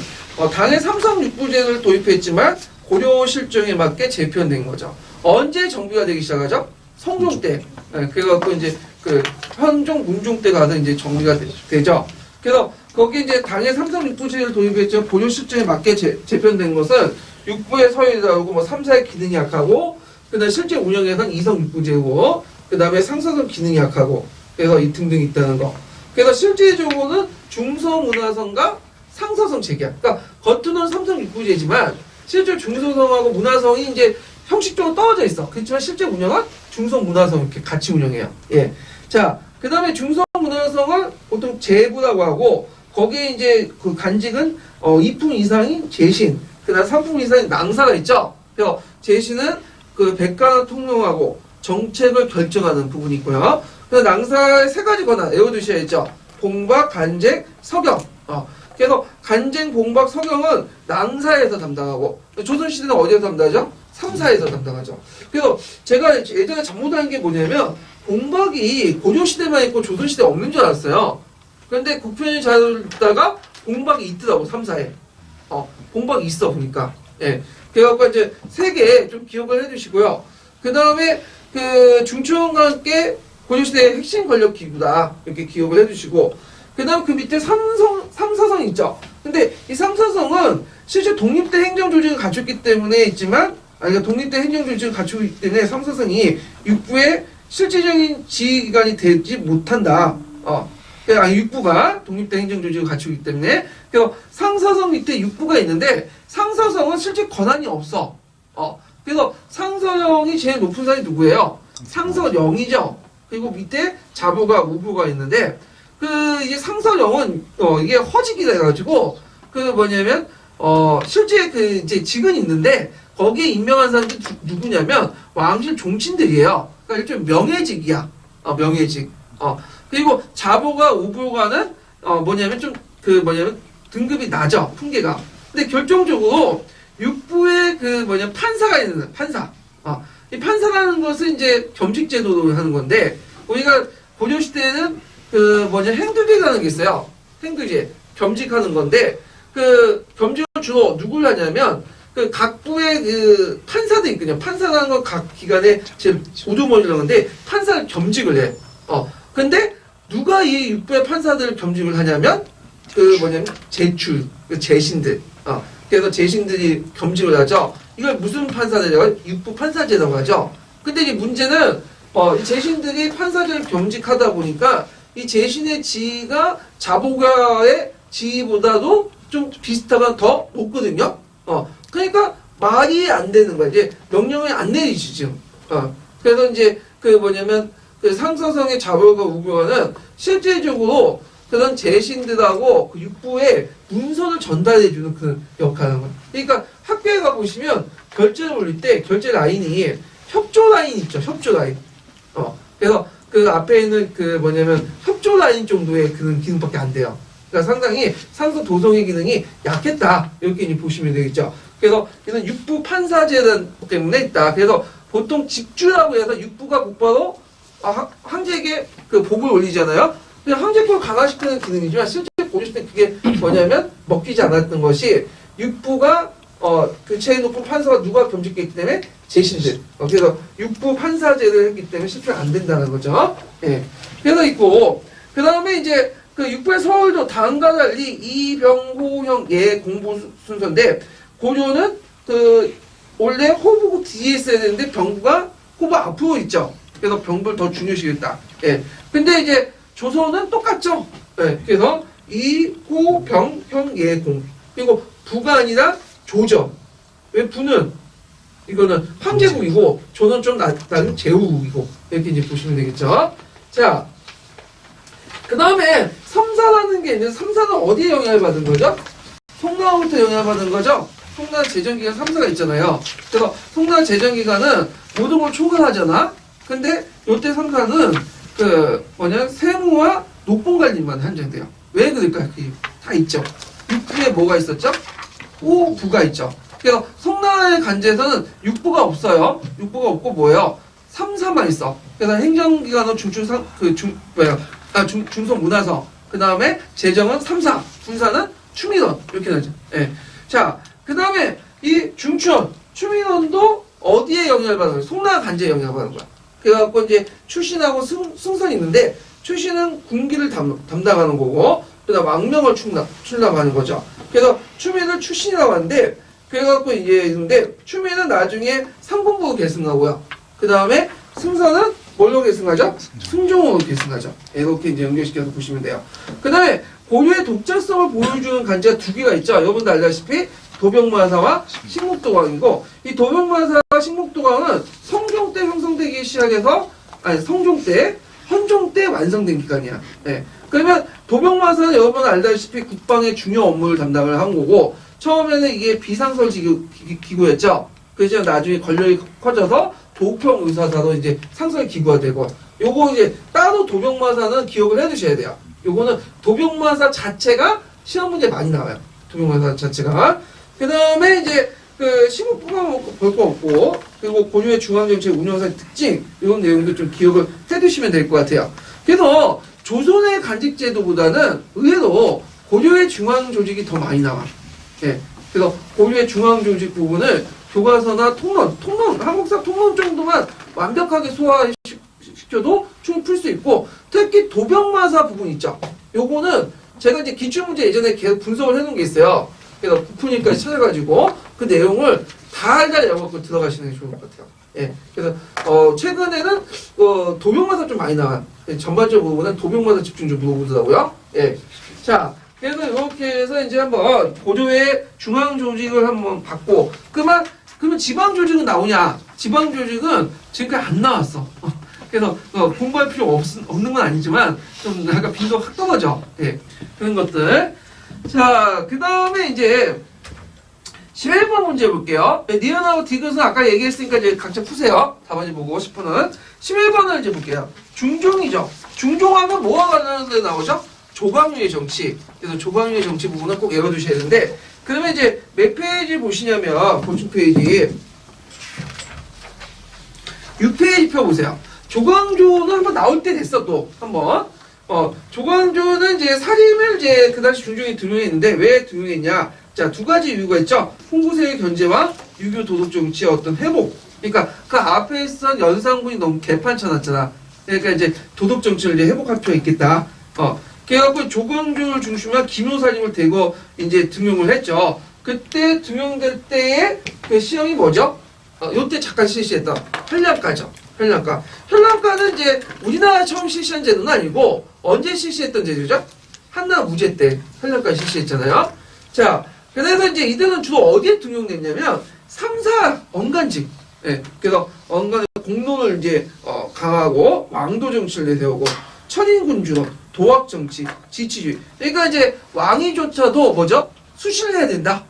당의 삼성육부제를 도입했지만 고려 실정에 맞게 재편된 거죠. 언제 정비가 되기 시작하죠? 성종 때. 그래갖고 이제 그 현종, 문종 때 가서 이제 정비가 되죠. 그래서 거기 이제 당의 삼성육부제를 도입했지만 고려 실정에 맞게 재편된 것은 육부의 서열이 다르고 뭐 3사의 기능이 약하고, 그 다음에 실제 운영에서는 이성육부제고, 그 다음에 상사성 기능이 약하고, 그래서 이 등등이 있다는 거. 그래서 실제적으로는 중서문화성과 상서성 체계야. 그러니까 겉으로는 삼성육부제지만 실제 중서성하고 문화성이 이제 형식적으로 떨어져 있어. 그렇지만 실제 운영은 중서문화성 이렇게 같이 운영해요. 예. 자, 그 다음에 중서문화성은 보통 제부라고 하고, 거기에 이제 그 간직은 2품 이상인 제신, 그 다음 3품 이상인 낭사가 있죠. 그래서 제신은 그 백관을 통용하고 정책을 결정하는 부분이 있고요. 그래서 낭사의 세 가지 권한 외워두셔야죠. 봉박, 간쟁, 서경. 그래서 간쟁, 봉박, 서경은 낭사에서 담당하고, 조선시대는 어디에서 담당하죠? 3사에서 담당하죠. 그래서 제가 예전에 잘못한 게 뭐냐면 봉박이 고려시대만 있고 조선시대 없는 줄 알았어요. 그런데 국편이 잘 읽다가 봉박이 있더라고, 3사에. 봉박이 있어 보니까. 예. 그래갖고 이제 세 개 좀 기억을 해주시고요. 그 다음에 그 중추원과 함께 고려시대의 핵심 권력 기구다. 이렇게 기억을 해주시고, 그 다음 그 밑에 삼사성 있죠. 근데 이 삼사성은 실제 독립된 행정 조직을 갖췄기 때문에 있지만 그러니까 독립된 행정조직을 갖추고 있기 때문에 상서성이 육부의 실질적인 지휘기관이 되지 못한다. 아니 육부가 독립된 행정조직을 갖추고 있기 때문에 그래서 상서성 밑에 육부가 있는데 상서성은 실제 권한이 없어. 그래서 상서령이 제일 높은 사람이 누구예요? 상서령이죠. 그리고 밑에 자부가 우부가 있는데 이제 상서령은 이게 허직이라 해가지고 뭐냐면 실제 이제 직은 있는데 거기에 임명한 사람들이 누구냐면 왕실 종친들이에요. 그러니까 일종의 명예직이야. 명예직. 그리고 자보가 우보가는 뭐냐면 좀 뭐냐면 등급이 낮아. 품계가. 근데 결정적으로 육부의 판사가 있는 판사. 이 판사라는 것은 이제 겸직제도로 하는 건데 우리가 고려 시대에는 행두제라는 게 있어요. 행두제. 겸직하는 건데 겸직을 주로 누굴 하냐면 각 부의 판사도 있거든요. 판사라는 건 각 기관의 제 우두머리라는 건데 판사를 겸직을 해. 근데 누가 이 육부의 판사들을 겸직을 하냐면 재신들. 그래서 재신들이 겸직을 하죠. 이걸 무슨 판사제라고? 육부 판사제라고 하죠. 근데 이 문제는 이 재신들이 판사제를 겸직하다 보니까 이 재신의 지위가 자보가의 지위보다도 좀 비슷하거나 더 높거든요. 그러니까 말이 안 되는 거야. 이제 명령을 안 내리시죠. 그래서 이제 상서성의 자보가 우보가는 실질적으로 그런 재신들하고 육부에 문서를 전달해주는 그 역할을 하는 거예요. 그러니까 학교에 가보시면 결제를 올릴 때 결제 라인이 협조 라인 있죠. 협조 라인. 그래서 앞에 있는 협조 라인 정도의 그런 기능밖에 안 돼요. 그러니까 상당히 상서 도성의 기능이 약했다. 이렇게 이제 보시면 되겠죠. 그래서 이는 육부 판사제단 때문에 있다. 그래서 보통 직주라고 해서 육부가 곧바로 황제에게 복을 올리잖아요. 그냥 황제권을 강화시키는 기능이지만 실제 고려 시대 그게 뭐냐면 먹히지 않았던 것이 육부가 제일 높은 판사가 누가 겸직했기 때문에 재신들. 그래서 육부 판사제를 했기 때문에 실제로 안 된다는 거죠. 예. 그래서 있고 그 다음에 이제 육부의 서울도 다음과 달리 이병호형 예 공부 순서인데 고려는 원래 호부 뒤에 있어야 되는데 병부가 호부 앞으로 있죠. 그래서 병부를 더 중요시했다. 예. 근데 이제 조선은 똑같죠. 예. 그래서 이호병형 예공 그리고 부가 아니라 조죠. 왜 부는 이거는 황제국이고 조는 좀 다른 제후국이고 이렇게 이제 보시면 되겠죠. 자, 그 다음에 삼사라는 게 있는데 삼사는 어디에 영향을 받은 거죠? 송나라부터 영향을 받은 거죠. 송나라 재정기간 3사가 있잖아요. 그래서 송나라 재정기간은 모든 걸 총괄하잖아. 근데 요때 3사는 세무와 녹봉관리만 한정돼요. 왜 그럴까요? 다 있죠. 육부에 뭐가 있었죠? 호부가 있죠. 그래서 송나라의 간제에서는 육부가 없어요. 육부가 없고 뭐예요? 3사만 있어. 그래서 행정기관은 중성문화서. 그 다음에 재정은 3사. 군사는 추민원. 이렇게 나죠. 예. 자, 그 다음에 이 중추원. 추민원도 어디에 영향을 받는 거야? 송나라 간제에 영향을 받는 거야. 그래갖고 이제 출신하고 승선이 있는데 출신은 군기를 담당하는 거고 그다음 왕명을 출납하는 거죠. 그래서 추민을 출신이라고 하는데 그래갖고 이제 있는데 추민은 나중에 상공부로 계승하고요. 그 다음에 승선은 뭘로 계승하죠? 승종으로 계승하죠. 이렇게 이제 연결시켜서 보시면 돼요. 그 다음에 고려의 독자성을 보여주는 간제가 두 개가 있죠. 여러분도 알다시피 도병마사와 식목도광이고 이 도병마사와 식목도광은 성종 때 형성되기 시작해서 성종 때 헌종 때 완성된 기간이야. 네. 그러면 도병마사는 여러분 알다시피 국방의 중요 업무를 담당을 한 거고 처음에는 이게 비상설 기구였죠. 그래서 나중에 권력이 커져서 도평 의사사로 이제 상설 기구가 되고 요거 이제 따로 도병마사는 기억을 해두셔야 돼요. 요거는 도병마사 자체가 시험 문제 많이 나와요. 도병마사 자체가. 그 다음에 이제 식목부가 볼 거 없고 그리고 고려의 중앙정책 운영사의 특징 이런 내용도 좀 기억을 해두시면 될 것 같아요. 그래서 조선의 간직제도보다는 의외로 고려의 중앙조직이 더 많이 나와. 예. 그래서 고려의 중앙조직 부분을 교과서나 통론, 한국사 통론 정도만 완벽하게 소화시켜도 충분히 풀 수 있고 특히 도병마사 부분 있죠. 요거는 제가 이제 기출문제 예전에 계속 분석을 해놓은 게 있어요. 그래서 부푼이까지 찾아가지고 그 내용을 달달 외워갖고 들어가시는 게 좋을 것 같아요. 예. 그래서 최근에는 도병마다 좀 많이 나와요. 예, 전반적으로는 도병마다 집중 좀 물어보더라고요. 예. 자, 그래서 이렇게 해서 이제 한번 고조의 중앙 조직을 한번 받고 그러면 지방 조직은 나오냐? 지방 조직은 지금까지 안 나왔어. 그래서 공부할 필요 없는 건 아니지만 좀 약간 빈도가 확 떨어져. 예. 그런 것들. 자, 그 다음에 이제 11번 문제 볼게요. 니은하고 디귿은 아까 얘기했으니까 이제 각자 푸세요. 답안지 보고 10분은. 11번을 이제 볼게요. 중종이죠. 중종하면 뭐가 관련돼 나오죠? 조광유의 정치. 그래서 조광유의 정치 부분은 꼭 외워두셔야 되는데, 그러면 이제 몇 페이지 보시냐면, 보충 페이지 6페이지 펴보세요. 조광조는 한번 나올 때 됐어, 또. 한번. 조광조는 이제 살인을 이제 그 당시 중종이 등용했는데, 왜 등용했냐? 자, 두 가지 이유가 있죠. 홍구세의 견제와 유교 도덕 정치의 어떤 회복. 그러니까 그 앞에 있던 연산군이 너무 개판쳐놨잖아. 그러니까 이제 도덕 정치를 이제 회복할 필요가 있겠다. 그래갖고 조광조를 중심으로 김효사님을 대거 이제 등용을 했죠. 그때 등용될 때의 그 시험이 뭐죠? 요때 잠깐 실시했던 현량가죠. 현량가. 현량가는 이제 우리나라 처음 실시한 제도는 아니고 언제 실시했던 제도죠? 한나 무제 때 현량가 실시했잖아요. 자, 그래서 이제 이들은 주로 어디에 등용됐냐면 3사 언간직. 예, 그래서 언간 공론을 이제 강하고 왕도 정치를 내세우고 천인군주로 도학 정치, 지치주의. 그러니까 이제 왕이조차도 뭐죠? 수시를 해야 된다.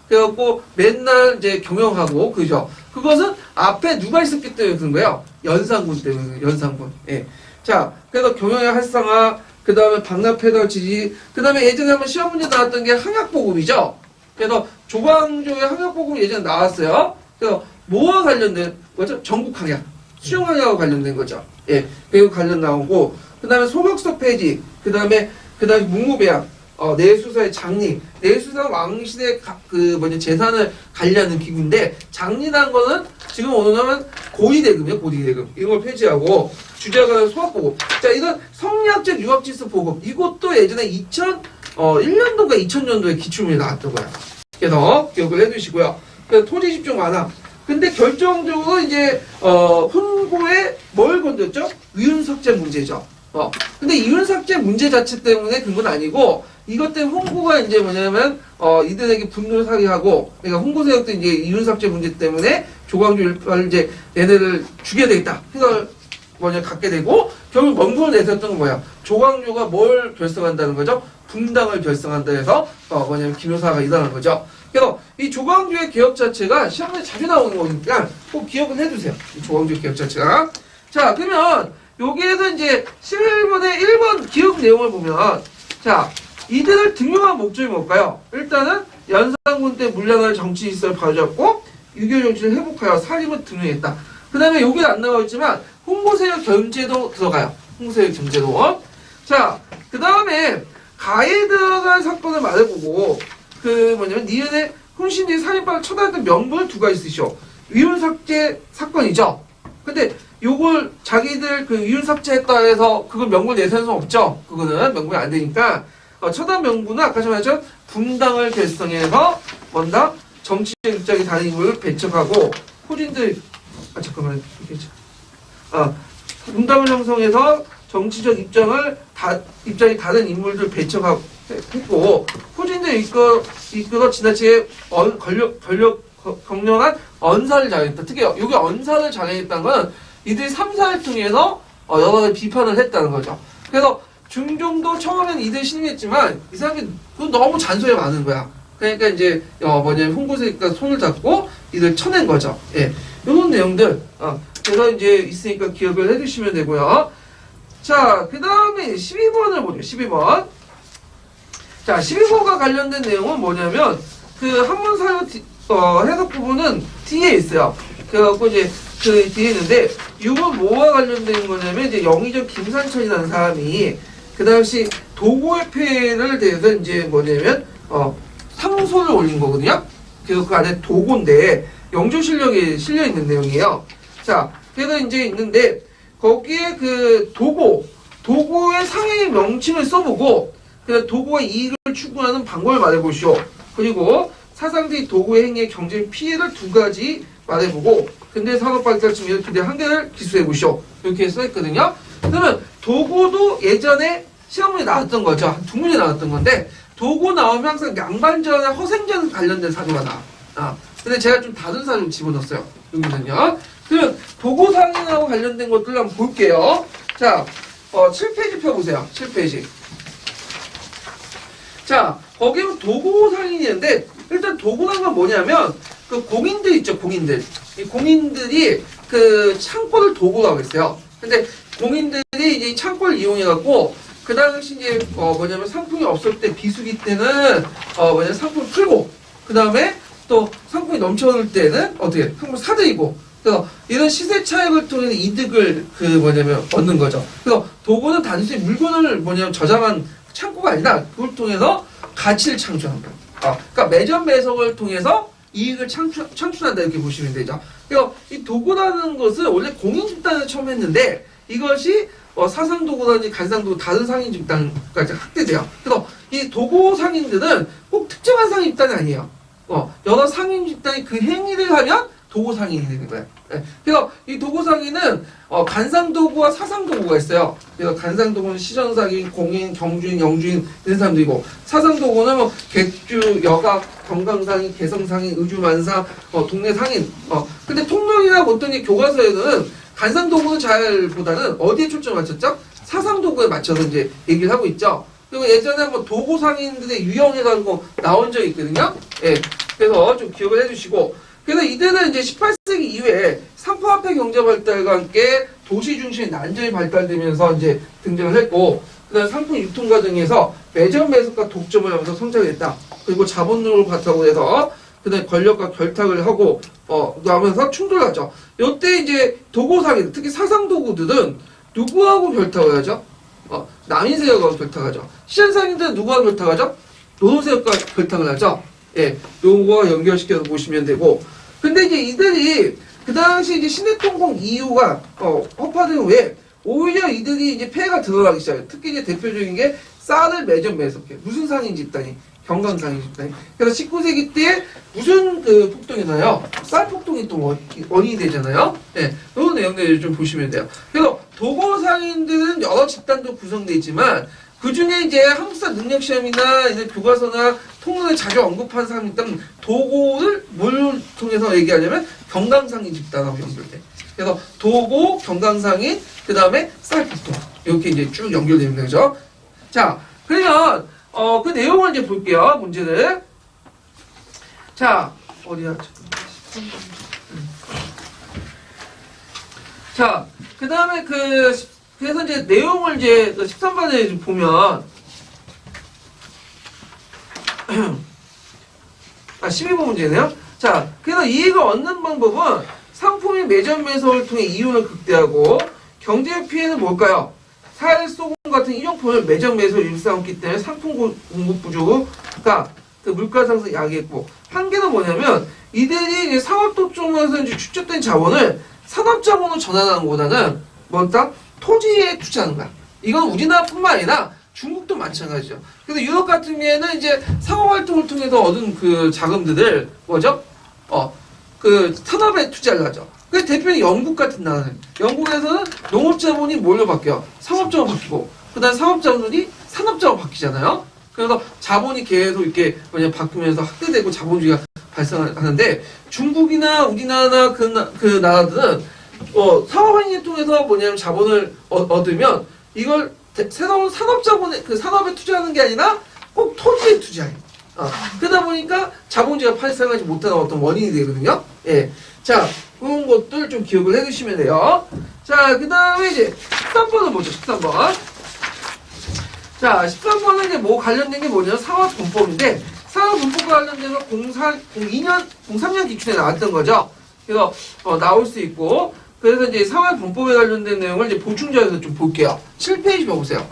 그래갖고 맨날 이제 경영하고 그죠? 그것은 앞에 누가 있었기 때문에 그런 거예요. 연산군 때문에 연산군. 예. 자, 그래서 경영의 활성화, 그 다음에 박납패달 지지, 그 다음에 예전에 한번 시험 문제 나왔던 게 항약보급이죠. 그래서 조광조의 항약보급이 예전에 나왔어요. 그래서 뭐와 관련된 거죠? 전국항약, 수용항약과 관련된 거죠. 예, 그리고 관련 나오고, 그 다음에 소격서 폐지, 그 다음에 묵무배양, 내수사의 장리, 내수사 왕실의 재산을 관리하는 기구인데, 장리라는 거는 지금 오늘은 고위대금이에요, 고위대금. 이런 걸 폐지하고, 주재관 소학보급. 자, 이건 성리학적 유학지수 보급. 이것도 예전에 1년도인가 2000년도에 기출문제 나왔던 거야. 그래서 기억을 해두시고요. 그래서 토지 집중 완화. 근데 결정적으로 이제, 훈고에 뭘 건졌죠? 위훈삭제 문제죠. 근데 이윤삭제 문제 자체 때문에 그런 건 아니고, 이것 때문에 홍구가 이제 뭐냐면, 이들에게 분노를 사게 하고, 그러니까 홍구 세력도 이제 이윤삭제 문제 때문에 조광조를 이제 얘네를 죽여야 되겠다. 생각을 갖게 되고, 결국 명분을 내세웠던 건 뭐야? 조광조가 뭘 결성한다는 거죠? 분당을 결성한다 해서, 김효사가 일어난 거죠. 그래서 이 조광조의 개혁 자체가 시험에 자주 나오는 거니까 꼭 기억을 해두세요. 이 조광조의 개혁 자체가. 자, 그러면, 여기에서 이제 11번의 1번 기억 내용을 보면, 자, 이들을 등용한 목적이 뭘까요? 일단은 연산군 때 물량을 정치 질서를 바로잡고 유교 정치를 회복하여 살림을 등용했다. 그 다음에 여기는 안 나와 있지만 홍보세력 견제도 들어가요. 홍보세력 견제도. 자, 그 다음에 가에 들어간 사건을 말해보고 니은의 혼신들이 살인범을 처단했던 명분을 두 가지 쓰시오. 위훈삭제 사건이죠. 근데 요걸 자기들 위훈 삭제했다 해서 그걸 명분 내세울 수 없죠. 그거는 명분이 안 되니까 처단 명분은 아까 전에 분당을 결성해서 정치적 입장이 다른 인물을 배척하고 호진들 분당을 형성해서 정치적 입장이 다른 인물들 배척하고 했고 호진들 이끌어 지나치게 격렬한 언사를 장악했다. 특히 여기 언사를 장악했다는 건 이들이 3사를 통해서 여러 가지 비판을 했다는 거죠. 그래서 중종도 처음에는 이들 신임했지만 이 사람이 너무 잔소리가 많은 거야. 그러니까 이제 홍보세니까 손을 잡고 이들 쳐낸 거죠. 예, 이런 내용들 그래서 이제 있으니까 기억을 해주시면 되고요. 자, 그 다음에 12번을 보죠. 12번. 자, 12번과 관련된 내용은 뭐냐면 한문사유 해석 부분은 뒤에 있어요. 그래갖고 이제 뒤에 있는데, 이건 뭐와 관련된 거냐면, 이제 영의정 김산천이라는 사람이, 그 당시 도고회폐를 대해서 이제 상소를 올린 거거든요? 그래서 그 안에 도고인데, 영조실력이 실려있는 내용이에요. 자, 그래서 이제 있는데, 거기에 도고의 상해의 명칭을 써보고, 그래서 도고의 이익을 추구하는 방법을 말해보시오. 그리고 사상주의 도구의 행위의 경제 피해를 두 가지 말해보고 근대 산업 발달 측면에서 기대 한계를 기술해 보시오. 이렇게 써있거든요. 그러면 도구도 예전에 시험문에 나왔던 거죠. 한 두 문제 나왔던 건데 도구 나오면 항상 양반전에 허생전 관련된 사료가 나와. 근데 제가 좀 다른 사료 집어넣었어요. 여기는요. 그러면 도구 상인하고 관련된 것들을 한번 볼게요. 자, 7페이지 펴보세요. 7페이지. 자, 거기 보면 도구 상인이었는데 일단 도구란 건 뭐냐면 그 공인들 있죠, 공인들. 이 공인들이 그 창고를 도구라고 했어요. 근데 공인들이 이제 이 창고를 이용해갖고 그 당시 이제 뭐냐면 상품이 없을 때 비수기 때는 뭐냐면 상품을 풀고 그 다음에 또 상품이 넘쳐올 때는 어떻게 상품을 사들이고 그래서 이런 시세 차익을 통해서 이득을 그 뭐냐면 얻는 거죠. 그래서 도구는 단순히 물건을 뭐냐면 저장한 창고가 아니라 그걸 통해서 가치를 창출한다. 그러니까 매점 매석을 통해서 이익을 창출한다 이렇게 보시면 되죠. 그래서 이 도구라는 것은 원래 공인 집단을 처음 했는데 이것이 사상 도구라든지 간상 도구 다른 상인 집단까지 확대돼요. 그래서 이 도구 상인들은 꼭 특정한 상인 집단이 아니에요. 여러 상인 집단이 그 행위를 하면 도구 상인이 되는 거예요. 네. 그래서 이 도구 상인은 간상 도구와 사상 도구가 있어요. 그래서 간상 도구는 시전 상인, 공인, 경주인, 영주인 이런 사람들이고 사상 도구는 뭐 객주, 여각, 경강 상인, 개성 상인, 의주 만사, 동네 상인. 근데 통론이나 어떤 교과서에는 간상 도구는 잘보다는 어디에 초점을 맞췄죠? 사상 도구에 맞춰서 이제 얘기를 하고 있죠. 그리고 예전에 뭐 도구 상인들의 유형이라고 나온 적이 있거든요. 예. 그래서 좀 기억을 해주시고. 그래서 이들은 이제 18세기 이후에 상품화폐 경제 발달과 함께 도시 중심의 난전이 발달되면서 이제 등장을 했고, 그다음 상품 유통 과정에서 매점 매석과 독점을 하면서 성장했다. 그리고 자본력을 바탕으로 해서 그다음 권력과 결탁을 하고 하면서 충돌하죠. 이때 이제 도구상인, 특히 사상 도구들은 누구하고 결탁을 하죠? 남인세력하고 결탁하죠. 시장상인들은 누구하고 결탁하죠? 노동세력과 결탁을 하죠. 예, 요거와 연결시켜서 보시면 되고. 근데 이제 이들이 그 당시 이제 신해통공 이후가 허파된 후에 오히려 이들이 이제 폐해가 들어가기 시작해요. 특히 이제 대표적인 게 쌀을 매점 매석해. 무슨 상인 집단이? 경강상인 집단이. 그래서 19세기 때 무슨 그 폭동이 나요? 쌀 폭동이 또 원인이 되잖아요. 예, 이런 내용들 좀 보시면 돼요. 그래서 도구 상인들은 여러 집단도 구성되어 있지만 그 중에 이제 한국사 능력시험이나 이제 교과서나 통론에 자주 언급한 사람이 있다면 도구를 뭘 통해서 얘기하냐면 경강상인 집단하고 연결돼. 그래서 도구, 경강상인, 그 다음에 쌀폭동 이렇게 이제 쭉 연결되는 거죠. 자, 그러면 그 내용을 이제 볼게요. 문제를. 자, 어디야? 자, 그 다음에 그래서 이제 내용을 이제 13번에 보면 12번 문제네요. 자, 그래서 이익을 얻는 방법은 상품의 매점 매석을 통해 이윤을 극대하고 경제 피해는 뭘까요? 살, 소금 같은 일용품을 매점 매석을 일삼기 때문에 상품 공급 부족과 그 물가 상승 야기했고 한계는 뭐냐면 이들이 이제 상업 독점에서 이제 축적된 자본을 산업 자본으로 전환하는 것보다는 뭐다? 토지에 투자하는 거야. 이건 우리나라뿐만 아니라 중국도 마찬가지죠. 그래서 유럽 같은 경우에는 이제 상호활동을 통해서 얻은 그 자금들을 뭐죠? 그 산업에 투자를 하죠. 그래서 대표는 영국 같은 나라는 영국에서는 농업자본이 뭘로 바뀌어? 상업자본 바뀌고 그다음 상업자본이 산업자본 바뀌잖아요. 그래서 자본이 계속 이렇게 바뀌면서 확대되고 자본주의가 발생하는데 중국이나 우리나라나 그 나라들은 사업행위를 통해서 뭐냐면 자본을 얻으면 이걸 새로운 산업자본에 그 산업에 투자하는 게 아니라 꼭 토지에 투자해. 그러다 보니까 자본주의가 발생하지 못하는 어떤 원인이 되거든요. 예. 자, 그런 것들 좀 기억을 해두시면 돼요. 자, 그 다음에 이제 13번을 보죠. 13번. 자, 13번은 이제 뭐 관련된 게 뭐냐면 상업분법인데 상업분법과 관련돼서 03년 기준에 나왔던 거죠. 그래서 나올 수 있고 그래서 이제 상업분법에 관련된 내용을 이제 보충자에서 좀 볼게요. 7페이지 봐보세요.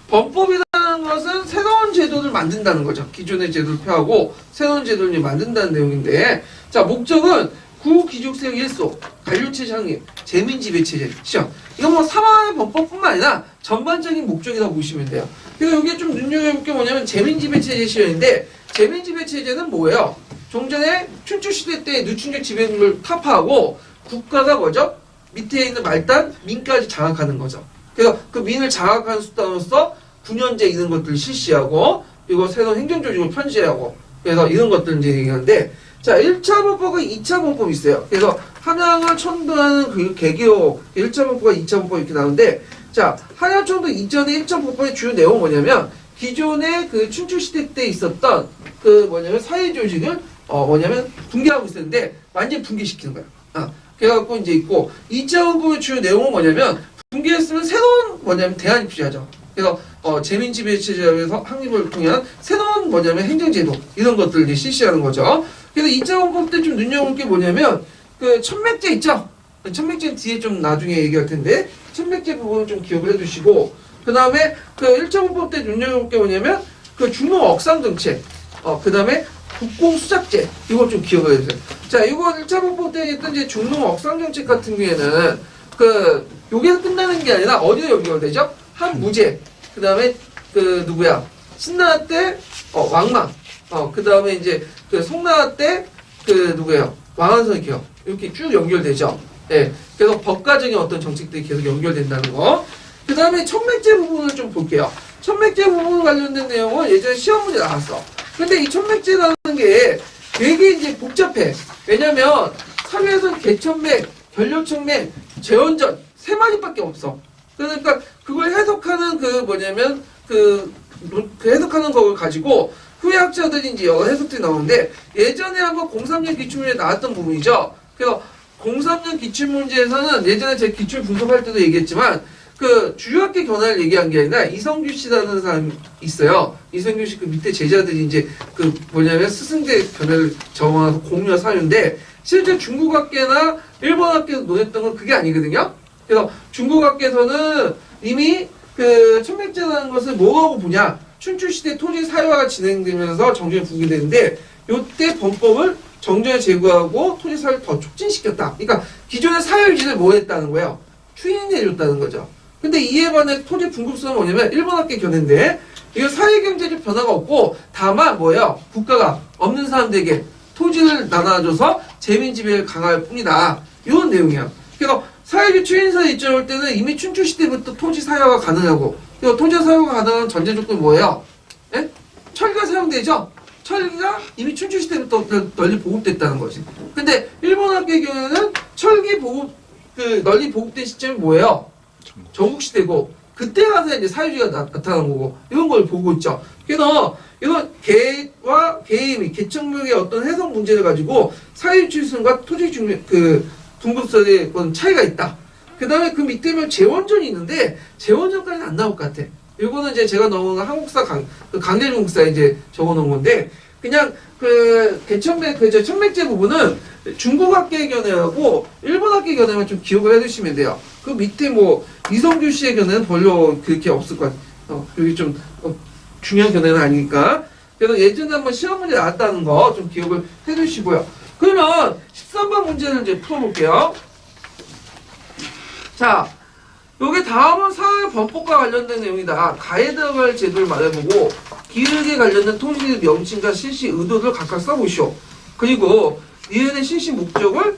범법이라는 것은 새로운 제도를 만든다는 거죠. 기존의 제도를 폐하고 새로운 제도를 만든다는 내용인데 자, 목적은 구기족세력 일소, 관료체 창립, 재민지배체제 시험. 이건 뭐 사망의 범법뿐만 아니라 전반적인 목적이라고 보시면 돼요. 그래서 여기에 좀 눈여겨볼 게 뭐냐면 재민지배체제 시험인데 재민지배체제는 뭐예요? 종전에 춘추시대 때 누춘적 지배를 타파하고 국가가 뭐죠? 밑에 있는 말단, 민까지 장악하는 거죠. 그래서 그 민을 장악하는 수단으로서 군현제 이런 것들을 실시하고 그리고 새로운 행정조직을 편지하고 그래서 이런 것들 이제 얘기하는데 자 1차 범법과 2차 범법이 있어요. 그래서 한양을 천도하는 그 계기로 1차 범법과 2차 범법 이렇게 나오는데 자 한양천도 이전의 1차 범법의 주요 내용은 뭐냐면 기존의 그 춘추시대 때 있었던 그 뭐냐면 사회조직을 뭐냐면 붕괴하고 있었는데 완전히 붕괴시키는 거야. 그래갖고 이제 있고 2차 범법의 주요 내용은 뭐냐면 붕괴했으면 새로운 뭐냐면 대안이 필요하죠. 그래서 재민지배체제에서 확립을 통한 새로운 뭐냐면 행정제도 이런 것들을 이제 실시하는 거죠. 그래서 2차 범법 때 좀 눈여볼 게 뭐냐면 그 천맥제 있죠. 천맥제는 뒤에 좀 나중에 얘기할 텐데 천맥제 부분을 좀 기억을 해두시고 그 다음에 그 1차 범법 때 눈여볼 게 뭐냐면 그 중농 억상 정책 그 다음에 국공수작제 이걸 좀 기억을 해주세요. 자 이거 1차 범법 때 했던 이제 중농 억상 정책 같은 경우에는 그 여기서 끝나는 게 아니라 어디에 연결되죠? 한무제 그 다음에 그 누구야 신나라 때 왕망 그 다음에 이제 그 송나라 때 그 누구예요 왕한선 기억 이렇게 쭉 연결되죠. 예. 그래서 법과적인 어떤 정책들이 계속 연결된다는 거. 그 다음에 천맥제 부분을 좀 볼게요. 천맥제 부분 관련된 내용은 예전에 시험 문제 나왔어. 근데 이 천맥제라는 게 되게 이제 복잡해. 왜냐면 사회에서는 개천맥, 결렬천맥, 재원전 세 마디밖에 없어. 그러니까 그걸 해석하는 그 뭐냐면 그 해석하는 걸 가지고 후에 학자들이 이제 여러 해석들이 나오는데 예전에 한번 03년 기출문제에 나왔던 부분이죠. 그래서 03년 기출문제에서는 예전에 제 기출 분석할 때도 얘기했지만 그 주요학계 견학을 얘기한 게 아니라 이성규 씨라는 사람이 있어요. 이성규 씨 그 밑에 제자들이 이제 그 뭐냐면 스승대 견학을 적어놔서 공유한 사유인데 실제 중국학계나 일본학계에서 논했던 건 그게 아니거든요. 그래서 중국학계에서는 이미 그 천맥제라는 것을 뭐하고 보냐 춘추시대 토지 사회화가 진행되면서 정전이 붕괴되는데 요때 범법을 정전을 제거하고 토지 사회를 더 촉진시켰다. 그러니까 기존의 사회 유지를 뭐 했다는 거예요? 추인해줬다는 거죠. 근데 이에 반해 토지 분급성은 뭐냐면 일본학계 견해인데 이거 사회경제적 변화가 없고 다만 뭐예요? 국가가 없는 사람들에게 토지를 나눠줘서 재민지배를 강화할 뿐이다. 이런 내용이에요. 그래서 사회주의 추인사에 입장할 때는 이미 춘추시대부터 토지 사회화가 가능하고 토지 사회화가 가능한 전제 조건이 뭐예요? 예? 철기가 사용되죠? 철기가 이미 춘추시대부터 널리 보급됐다는 거지. 근데 일본학계의 경우에는 철기 보급, 널리 보급된 시점이 뭐예요? 전국시대고, 그때 가서 이제 사회주의가 나타난 거고, 이런 걸 보고 있죠. 그래서, 이건 개와 개의 및 개척력의 어떤 해석 문제를 가지고 사회주의성과 토지 분급선의 어떤 차이가 있다. 그 다음에 그 밑에면 재원전이 있는데, 재원전까지는 안 나올 것 같아. 이거는 이제 제가 넣은 한국사 강대중국사에 이제 적어 놓은 건데, 그냥 천맥제 부분은 중국학계의 견해하고 일본학계의 견해만 좀 기억을 해두시면 돼요. 그 밑에 뭐 이성규 씨의 견해는 별로 그렇게 없을 것 같아요. 여기 좀 중요한 견해는 아니니까. 그래서 예전에 한번 시험 문제 나왔다는 거 좀 기억을 해두시고요. 그러면 13번 문제를 이제 풀어볼게요. 자, 요게 다음은 사회범법과 관련된 내용이다. 가에 들어갈 제도를 말해보고 기획에 관련된 토지 명칭과 실시 의도를 각각 써보시오. 그리고 이은의 실시 목적을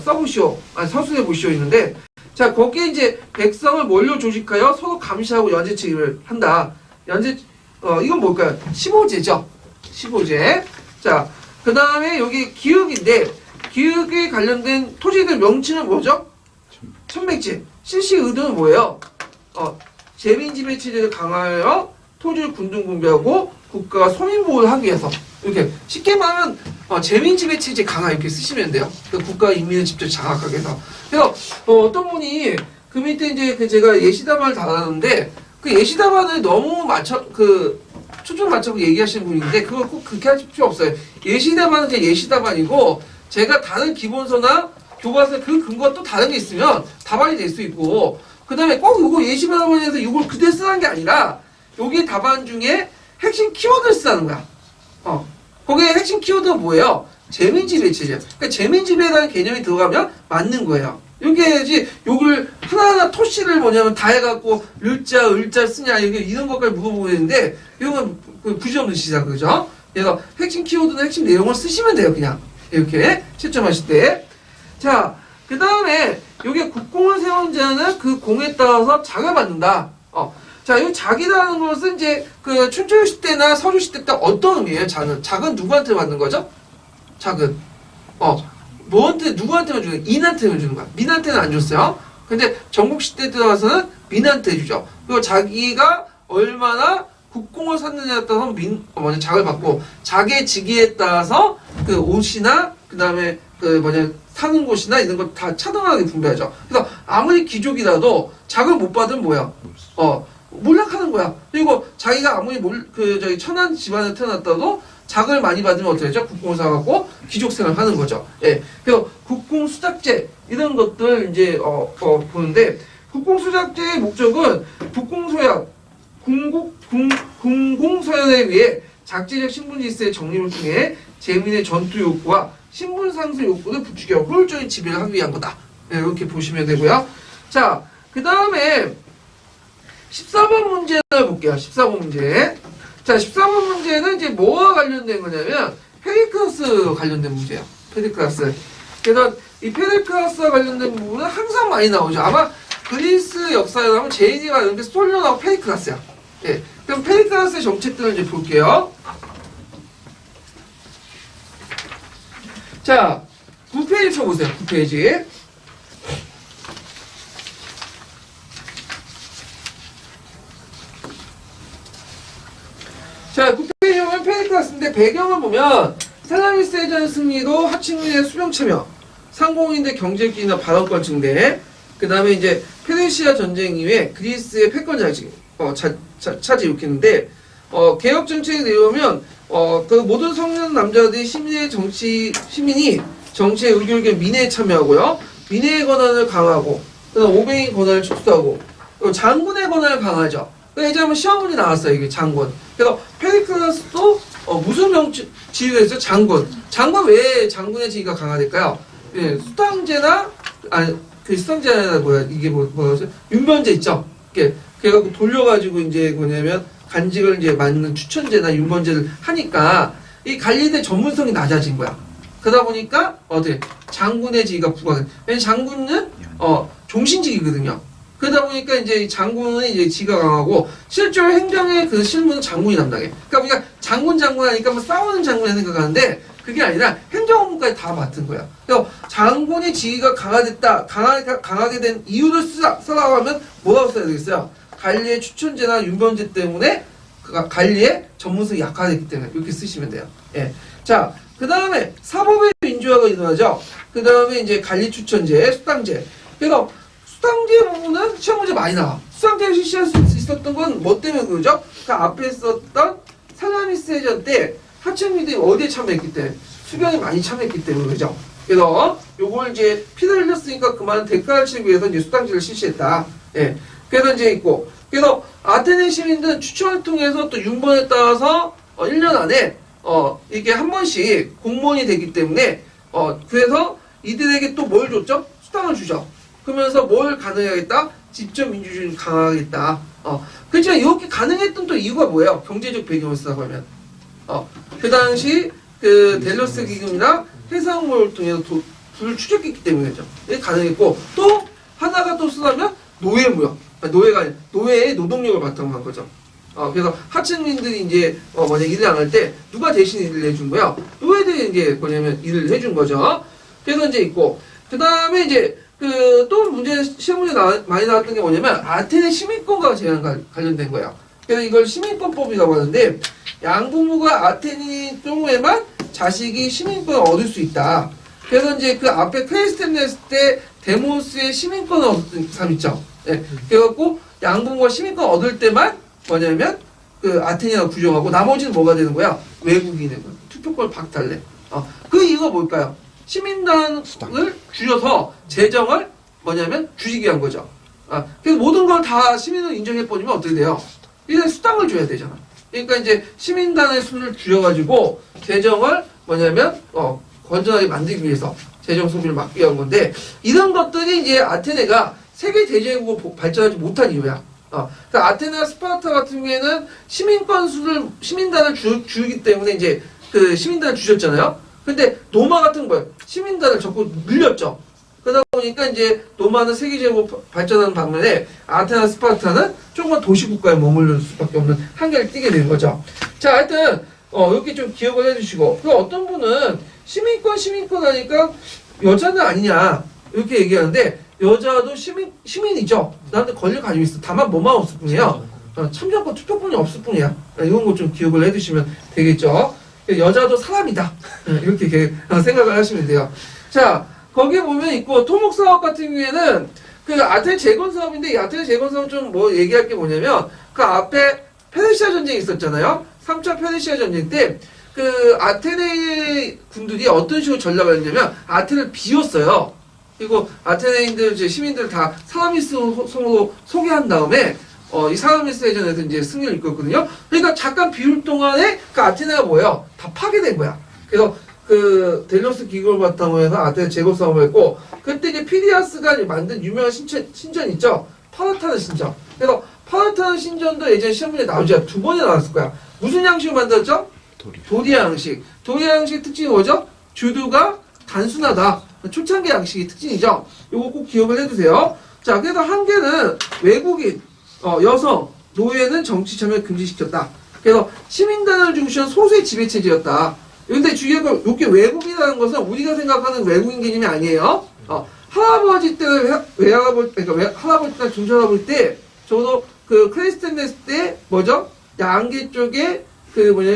써보시오. 서술해 보시오 있는데 자 거기에 이제 백성을 뭘로 조직하여 서로 감시하고 연재 책임을 한다. 이건 뭘까요? 15제죠. 15제. 자, 그 다음에 여기 기획인데 기획에 관련된 토지들 명칭은 뭐죠? 천맥제. 실시 의도는 뭐예요? 재민지배 체제를 강화하여 토지를 군등분배하고 국가가 소민보호를 하기 위해서 이렇게 쉽게 말하면 재민지배 체제 강화 이렇게 쓰시면 돼요. 국가가 인민을 직접 장악하게 해서. 그래서 어떤 분이 그 밑에 이제 제가 예시담화를 달았는데 그 예시담화를 너무 초점 맞춰서 얘기하시는 분인데 그걸 꼭 그렇게 하실 필요 없어요. 예시담화는 그냥 예시담화이고 제가 다른 기본서나 교과서에 그 근거가 또 다른 게 있으면 답안이 될 수 있고 그 다음에 꼭 이거 예시담화에서 이걸 그대로 쓰는 게 아니라 여기 답안 중에 핵심 키워드를 쓰는 거야. 거기에 핵심 키워드가 뭐예요? 재민지배 체제. 그러니까 재민지배라는 개념이 들어가면 맞는 거예요. 여기에지 요걸 하나하나 토시를 뭐냐면 다 해갖고 을자 쓰냐 이런 것까지 물어보고 있는데 이건 부질없는 시작 그죠? 그래서 핵심 키워드나 핵심 내용을 쓰시면 돼요. 그냥 이렇게 채점하실 때. 자, 그 다음에 이게 국공을 세운 자는 그 공에 따라서 작을 받는다. 자, 이 작이라는 것은 이제 그 춘추 시대나 서주 시대 때 어떤 의미예요? 작은 누구한테 받는 거죠? 작은 누구한테만 주는? 인한테만 주는 거야. 민한테는 안 줬어요. 근데 전국 시대 들어가서는 민한테 주죠. 그리고 자기가 얼마나 국공을 샀느냐에 따라서 작을 받고, 작의 직위에 따라서 그 옷이나 그 다음에 사는 곳이나 이런 거 다 차등하게 분배하죠. 그래서 아무리 귀족이라도 작을 못 받으면 뭐야? 몰락하는 거야. 그리고 자기가 아무리 천한 집안에 태어났다도 작을 많이 받으면 어떻게 되죠? 국공을 사갖고 귀족 생활을 하는 거죠. 예. 그래서 국공수작제 이런 것들 이제 보는데, 국공수작제의 목적은 국공소양, 공공서연에 의해 작제적 신분질서의 정립을 통해 재민의 전투 욕구와 신분 상승 욕구를 부추겨 효율적인 지배를 하기 위한 거다. 네, 이렇게 보시면 되고요. 자, 그 다음에 14번 문제를 볼게요. 14번 문제. 자, 14번 문제는 이제 뭐와 관련된 거냐면 페리클라스 관련된 문제예요. 페리클라스. 그래서 이 페리클라스와 관련된 부분은 항상 많이 나오죠. 아마 그리스 역사에 나오면 제이디가 이런 게 솔로나고 페리클라스야. 예. 그럼 페리클라스의 정책들을 이제 볼게요. 자, 9페이지 쳐보세요. 9페이지. 자, 9페이지 보면 페리클라스인데 배경을 보면 셀라미스 해전 승리로 하층민의 수령 참여, 상공인대 경제기나 발언권 증대, 그 다음에 이제 페르시아 전쟁 이후에 그리스의 패권 차지 일으키는데, 개혁 정책에 내려오면 그 모든 성년 남자들이 시민이 정치에 의결権민회에 참여하고요. 민회의 권한을 강화하고, 그다음 오병의 권한을 축소하고, 그리고 장군의 권한을 강화하죠. 그래서 이제 한번 시험 문제 나왔어요. 이게 장군. 그래서 페리클라스도 무슨 지위가 있어요? 장군. 장군 왜 장군의 지위가 강화될까요? 예, 수당제나 수당제나 이게 뭐였어요? 윤변제 있죠. 그래갖고 돌려가지고 이제 뭐냐면 간직을 이제 맡는 추천제나 윤번제를 하니까 이 관리대 전문성이 낮아진 거야. 그러다 보니까 장군의 지위가 부과돼. 왜냐면 장군은 종신직이거든요. 그러다 보니까 이제 장군은 이제 지가 강하고 실제로 행정의 그 실무는 장군이 담당해. 그러니까 우리가 장군 하니까 뭐 싸우는 장군을 생각하는데 그게 아니라 행정 업무까지 다 맡은 거야. 그래서 장군의 지위가 강하게 된 이유를 쓰라고 하면 뭐라고 써야 되겠어요? 관리의 추천제나 윤변제 때문에 관리의 전문성이 약화됐기 때문에 이렇게 쓰시면 돼요. 예. 자, 그 다음에 사법의 민주화가 일어나죠. 그 다음에 이제 관리 추천제, 수당제. 그래서 수당제 부분은 시험 문제 많이 나와. 수당제를 실시할 수 있었던 건 뭐 때문에 그러죠? 그 앞에 썼던 셀라미스 해전 때 하층민들이 어디에 참여했기 때문에 수병이 많이 참여했기 때문에 그죠? 그래서 요걸 이제 피를 흘렸으니까 그만 대가를 치기 위해서 이제 수당제를 실시했다. 예. 그래서 이제 있고, 그래서 아테네 시민들은 추천을 통해서 또 윤번에 따라서 1년 안에 이게 한 번씩 공무원이 되기 때문에 그래서 이들에게 또 뭘 줬죠? 수당을 주죠. 그러면서 뭘 가능하겠다? 직접 민주주의를 강화하겠다. 그렇지만 이렇게 가능했던 또 이유가 뭐예요? 경제적 배경을 쓰라고 하면 그 당시 그 델러스 기금이나 해상물을 통해서 돈을 추적했기 때문이죠. 이게 가능했고, 또 하나가 또 쓰라면 노예무역. 노예가 아니라 노예의 노동력을 바탕으로 한 거죠. 그래서 하층민들이 이제 만약 일을 안 할 때 누가 대신 일을 해준 거야? 노예들이 이제 뭐냐면 일을 해준 거죠. 그래서 이제 있고, 그 다음에 이제 또 시험 문제 많이 나왔던 게 뭐냐면 아테네 시민권과 관련된 거예요. 그래서 이걸 시민권법이라고 하는데, 양부모가 아테네 경우에만 자식이 시민권을 얻을 수 있다. 그래서 이제 그 앞에 크리스템네스 때 데모스의 시민권을 얻은 사람 있죠. 예. 그래갖고 양부모가 시민권 얻을 때만 뭐냐면 그 아테네가 규정하고 나머지는 뭐가 되는 거야? 외국인의 투표권을 박탈내. 그 이유가 뭘까요? 시민단을 줄여서 재정을 뭐냐면 줄이기 위한 거죠. 그래서 모든 걸 다 시민을 인정해버리면 어떻게 돼요? 이제 수당을 줘야 되잖아. 그러니까 이제 시민단의 수를 줄여가지고 재정을 뭐냐면 건전하게 만들기 위해서 재정 소비를 막기 위한 건데, 이런 것들이 이제 아테네가 세계 대제국으로 발전하지 못한 이유야. 그러니까 아테네와 스파르타 같은 경우에는 시민단을 주기 때문에 이제 그 시민단을 주셨잖아요. 근데 노마 같은 거예요. 시민단을 자꾸 늘렸죠. 그러다 보니까 이제 노마는 세계적으로 발전하는 반면에 아테네와 스파르타는 조금만 도시국가에 머무를 수밖에 없는 한계를 띠게 되는 거죠. 자, 하여튼 이렇게 좀 기억을 해주시고, 그 어떤 분은 시민권 하니까 여자는 아니냐 이렇게 얘기하는데, 여자도 시민이죠. 나한테 권리를 가지고 있어. 다만 뭐만 없을 뿐이에요. 참여권, 투표권이 없을 뿐이야. 이런 거 좀 기억을 해두시면 되겠죠. 여자도 사람이다. 이렇게 생각을 하시면 돼요. 자, 거기에 보면 있고, 토목사업 같은 경우에는 그 아테네 재건 사업인데, 이 아테네 재건 사업 좀 뭐 얘기할 게 뭐냐면, 그 앞에 페르시아 전쟁이 있었잖아요. 3차 페르시아 전쟁 때, 그 아테네 군들이 어떤 식으로 전략을 했냐면, 아테네를 비웠어요. 그리고 아테네인들, 시민들 다 사라미스성으로 소개한 다음에, 이 사라미스 해전에서 이제 승리를 이끌었거든요. 그러니까 잠깐 비울 동안에 그 아테네가 뭐예요? 다 파괴된 거야. 그래서 그 델로스 기구를 바탕으로 해서 아테네 제거 싸움을 했고, 그때 이제 피디아스가 만든 유명한 신전 있죠? 파르타르 신전. 그래서 파르타르 신전도 예전에 시험 문제 나오죠. 2번이 나왔을 거야. 무슨 양식을 만들었죠? 도리아 양식. 도리아 양식의 특징이 뭐죠? 주두가 단순하다. 초창기 양식이 특징이죠. 이거 꼭 기억을 해두세요. 자, 그래서 한계는 외국인, 여성, 노예는 정치 참여 금지시켰다. 그래서 시민단을 중시한 소수의 지배체제였다. 근데 주의할 건, 이게 외국인이라는 것은 우리가 생각하는 외국인 개념이 아니에요. 할아버지 때는 할아버지나 중전할아버지 때, 저도 그 크리스텐데스 때, 뭐죠? 양계 쪽에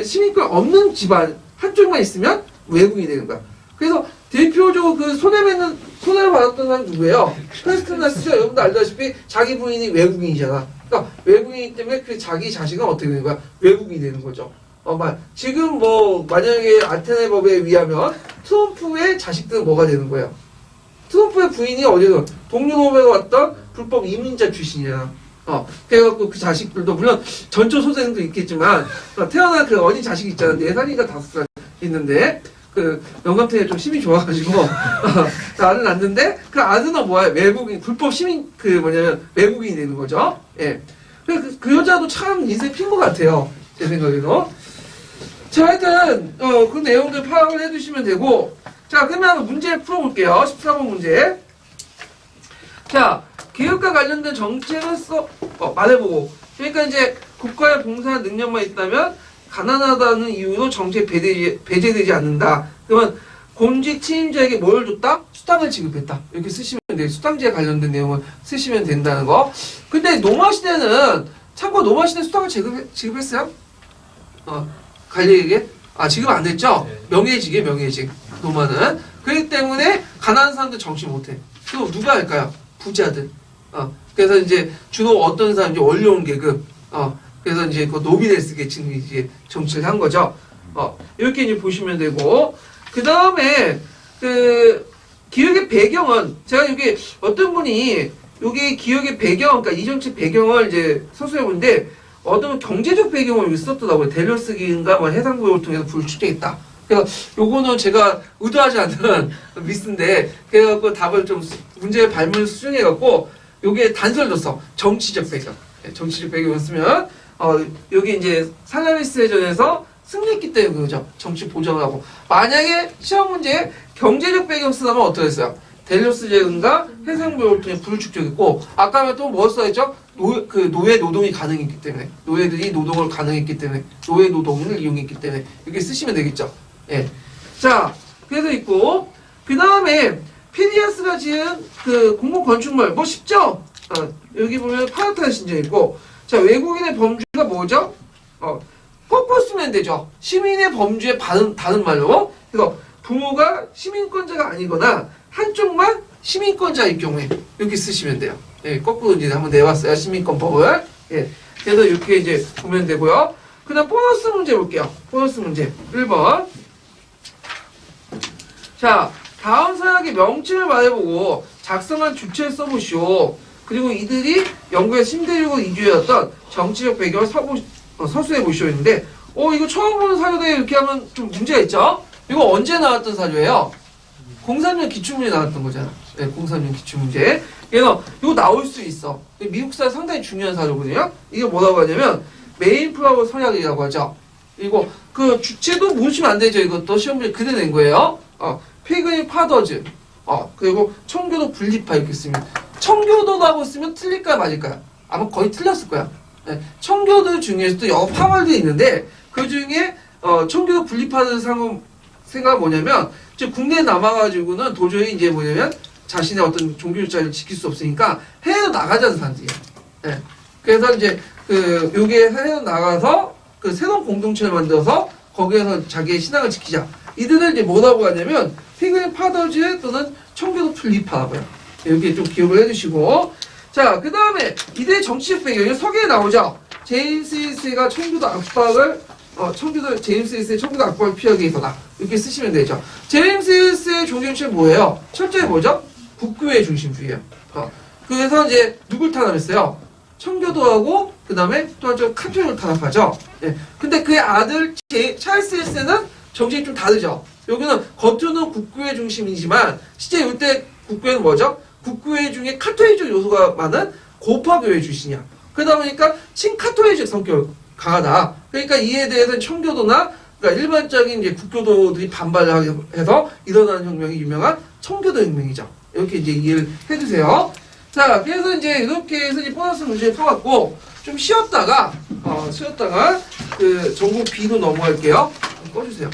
시민권 없는 집안 한쪽만 있으면 외국인이 되는 거야. 그래서 대표적으로 그 손해를 받았던 사람이 누구예요? 크리스텐데스죠. 여러분도 알다시피 자기 부인이 외국인이잖아. 그러니까 외국인이기 때문에 그 자기 자식은 어떻게 되는 거야? 외국인이 되는 거죠. 지금 만약에 아테네 법에 의하면 트럼프의 자식들은 뭐가 되는 거예요? 트럼프의 부인이 어디서 동유럽에서 왔던 불법 이민자 출신이야. 그래갖고 그 자식들도 물론 전초 소생도 있겠지만 태어난 그 어린 자식이 있잖아. 4살인가 5살 있는데 그 영감탱이가 좀 힘이 좋아가지고 아들 낳는데 그 아들은 뭐야? 외국인 불법 시민 외국인이 되는 거죠. 예. 그 여자도 참 인생 핀 것 같아요. 제 생각에도. 자, 하여튼 그 내용들 파악을 해두시면 되고, 자, 그러면 문제 풀어볼게요. 14번 문제. 자, 개혁과 관련된 정책을 말해보고. 그러니까 이제 국가의 봉사 능력만 있다면 가난하다는 이유로 정책 배제되지 않는다. 그러면 공직 책임자에게 뭘 줬다? 수당을 지급했다. 이렇게 쓰시면 돼요. 수당제에 관련된 내용을 쓰시면 된다는 거. 근데 노마 시대는 참고 노마 시대 수당을 지급했어요? 관리에게? 지금 안 됐죠? 명예직이에요, 명예직. 노마는. 그렇기 때문에 가난한 사람들 정치 못해. 또 누가 할까요? 부자들. 그래서 이제 주로 어떤 사람이 원료원 계급. 그래서 이제 그 노비네스 계층이 이제 정치를 한 거죠. 이렇게 이제 보시면 되고. 그 다음에 그 기획의 배경은 제가 여기 어떤 분이 여기 기획의 배경, 그러니까 이 정책 배경을 이제 서술해 보는데 어떤 경제적 배경을 여기 썼더라고요. 델로스기인가 해상도를 통해서 불출제했다. 그래서 요거는 제가 의도하지 않는 미스인데 그래갖고 답을 좀 문제 발문 수정해갖고 요게 단서를 줬어. 정치적 배경. 정치적 배경을 쓰면 여기 이제 사라미스 해전에서 승리했기 때문에 그거죠. 정치 보장을 하고. 만약에 시험 문제에 경제적 배경 쓰다면 어떻게 했어요? 델로스 제군과 해상도를 통해 불축적했고, 아까 또 뭐 써있죠? 노예 노동이 가능했기 때문에, 노예들이 노동을 가능했기 때문에, 노예 노동을 이용했기 때문에, 이렇게 쓰시면 되겠죠. 예. 자, 그래서 있고, 그 다음에, 피디아스가 지은 그 공공 건축물, 뭐 쉽죠? 여기 보면 파르타르 신전 있고, 자, 외국인의 범주가 뭐죠? 거꾸로 쓰면 되죠. 시민의 범주의 다른 말로. 그래서 부모가 시민권자가 아니거나, 한쪽만 시민권자일 경우에 이렇게 쓰시면 돼요. 예, 거꾸로 이제 한번 내봤어요. 시민권법을. 예, 그래서 이렇게 이제 보면 되고요. 그 다음 보너스 문제 볼게요. 보너스 문제 1번. 자, 다음 서약의 명칭을 말해보고 작성한 주체를 써보시오. 그리고 이들이 영국의 신대륙으로 이주해왔던 정치적 배경을 서술해보시오 했는데 이거 처음 보는 사료대에 이렇게 하면 좀 문제가 있죠? 이거 언제 나왔던 사료예요? 03년 기출문제 나왔던 거잖아. 네, 036 기출문제. 그래서 이거 나올 수 있어. 미국사 상당히 중요한 사료거든요. 이게 뭐라고 하냐면 메인플라워 성향이라고 하죠. 그리고 그 주체도 모르시면 안 되죠. 이것도 시험 문제 그대 낸 거예요. 피그니 파더즈. 그리고 청교도 분리파 이렇게 쓰면 청교도라고 쓰면 틀릴까요, 맞을까요? 아마 거의 틀렸을 거야. 네, 청교도 중에서도 여러 파벌들이 있는데 그 중에 청교도 분리파를 생각은 뭐냐면 즉 국내에 남아가지고는 도저히 이제 뭐냐면 자신의 어떤 종교 자유를 지킬 수 없으니까 해외로 나가자는 사람들이에요. 네. 그래서 이제 요게 해외로 나가서 그 새로운 공동체를 만들어서 거기에서 자기의 신앙을 지키자. 이들을 이제 뭐라고 하냐면 피그니 파더즈 또는 청교도 분리파라고요. 여기 좀 기억을 해주시고 자 그 다음에 이들의 정치적 배경 이 서기에 나오죠. 제임스 1세가 청교도 압박을 제임스 1세의 청교도 압박을 피하기 위해서다. 이렇게 쓰시면 되죠. 제임스 1세의 종교정책은 뭐예요? 철저히 뭐죠? 국교의 중심주의예요. 그래서 이제 누굴 탄압했어요? 청교도하고 그 다음에 또 한쪽 카톨릭을 탄압하죠. 예. 근데 그의 아들 찰스 1세는 정책이 좀 다르죠. 여기는 겉으로는 국교의 중심이지만 실제 이때 국교는 뭐죠? 국교회 중에 카톨릭적 요소가 많은 고파교회 출신이야. 그러다 보니까 친카톨릭적 성격 강하다. 그러니까 이에 대해서는 청교도나 그러니까 일반적인 이제 국교도들이 반발을 해서 일어나는 혁명이 유명한 청교도 혁명이죠. 이렇게 이제 이해를 해주세요. 자, 그래서 이제 이렇게 해서 이제 보너스 문제를 풀었고 좀 쉬었다가 그 전국 B로 넘어갈게요. 꺼주세요.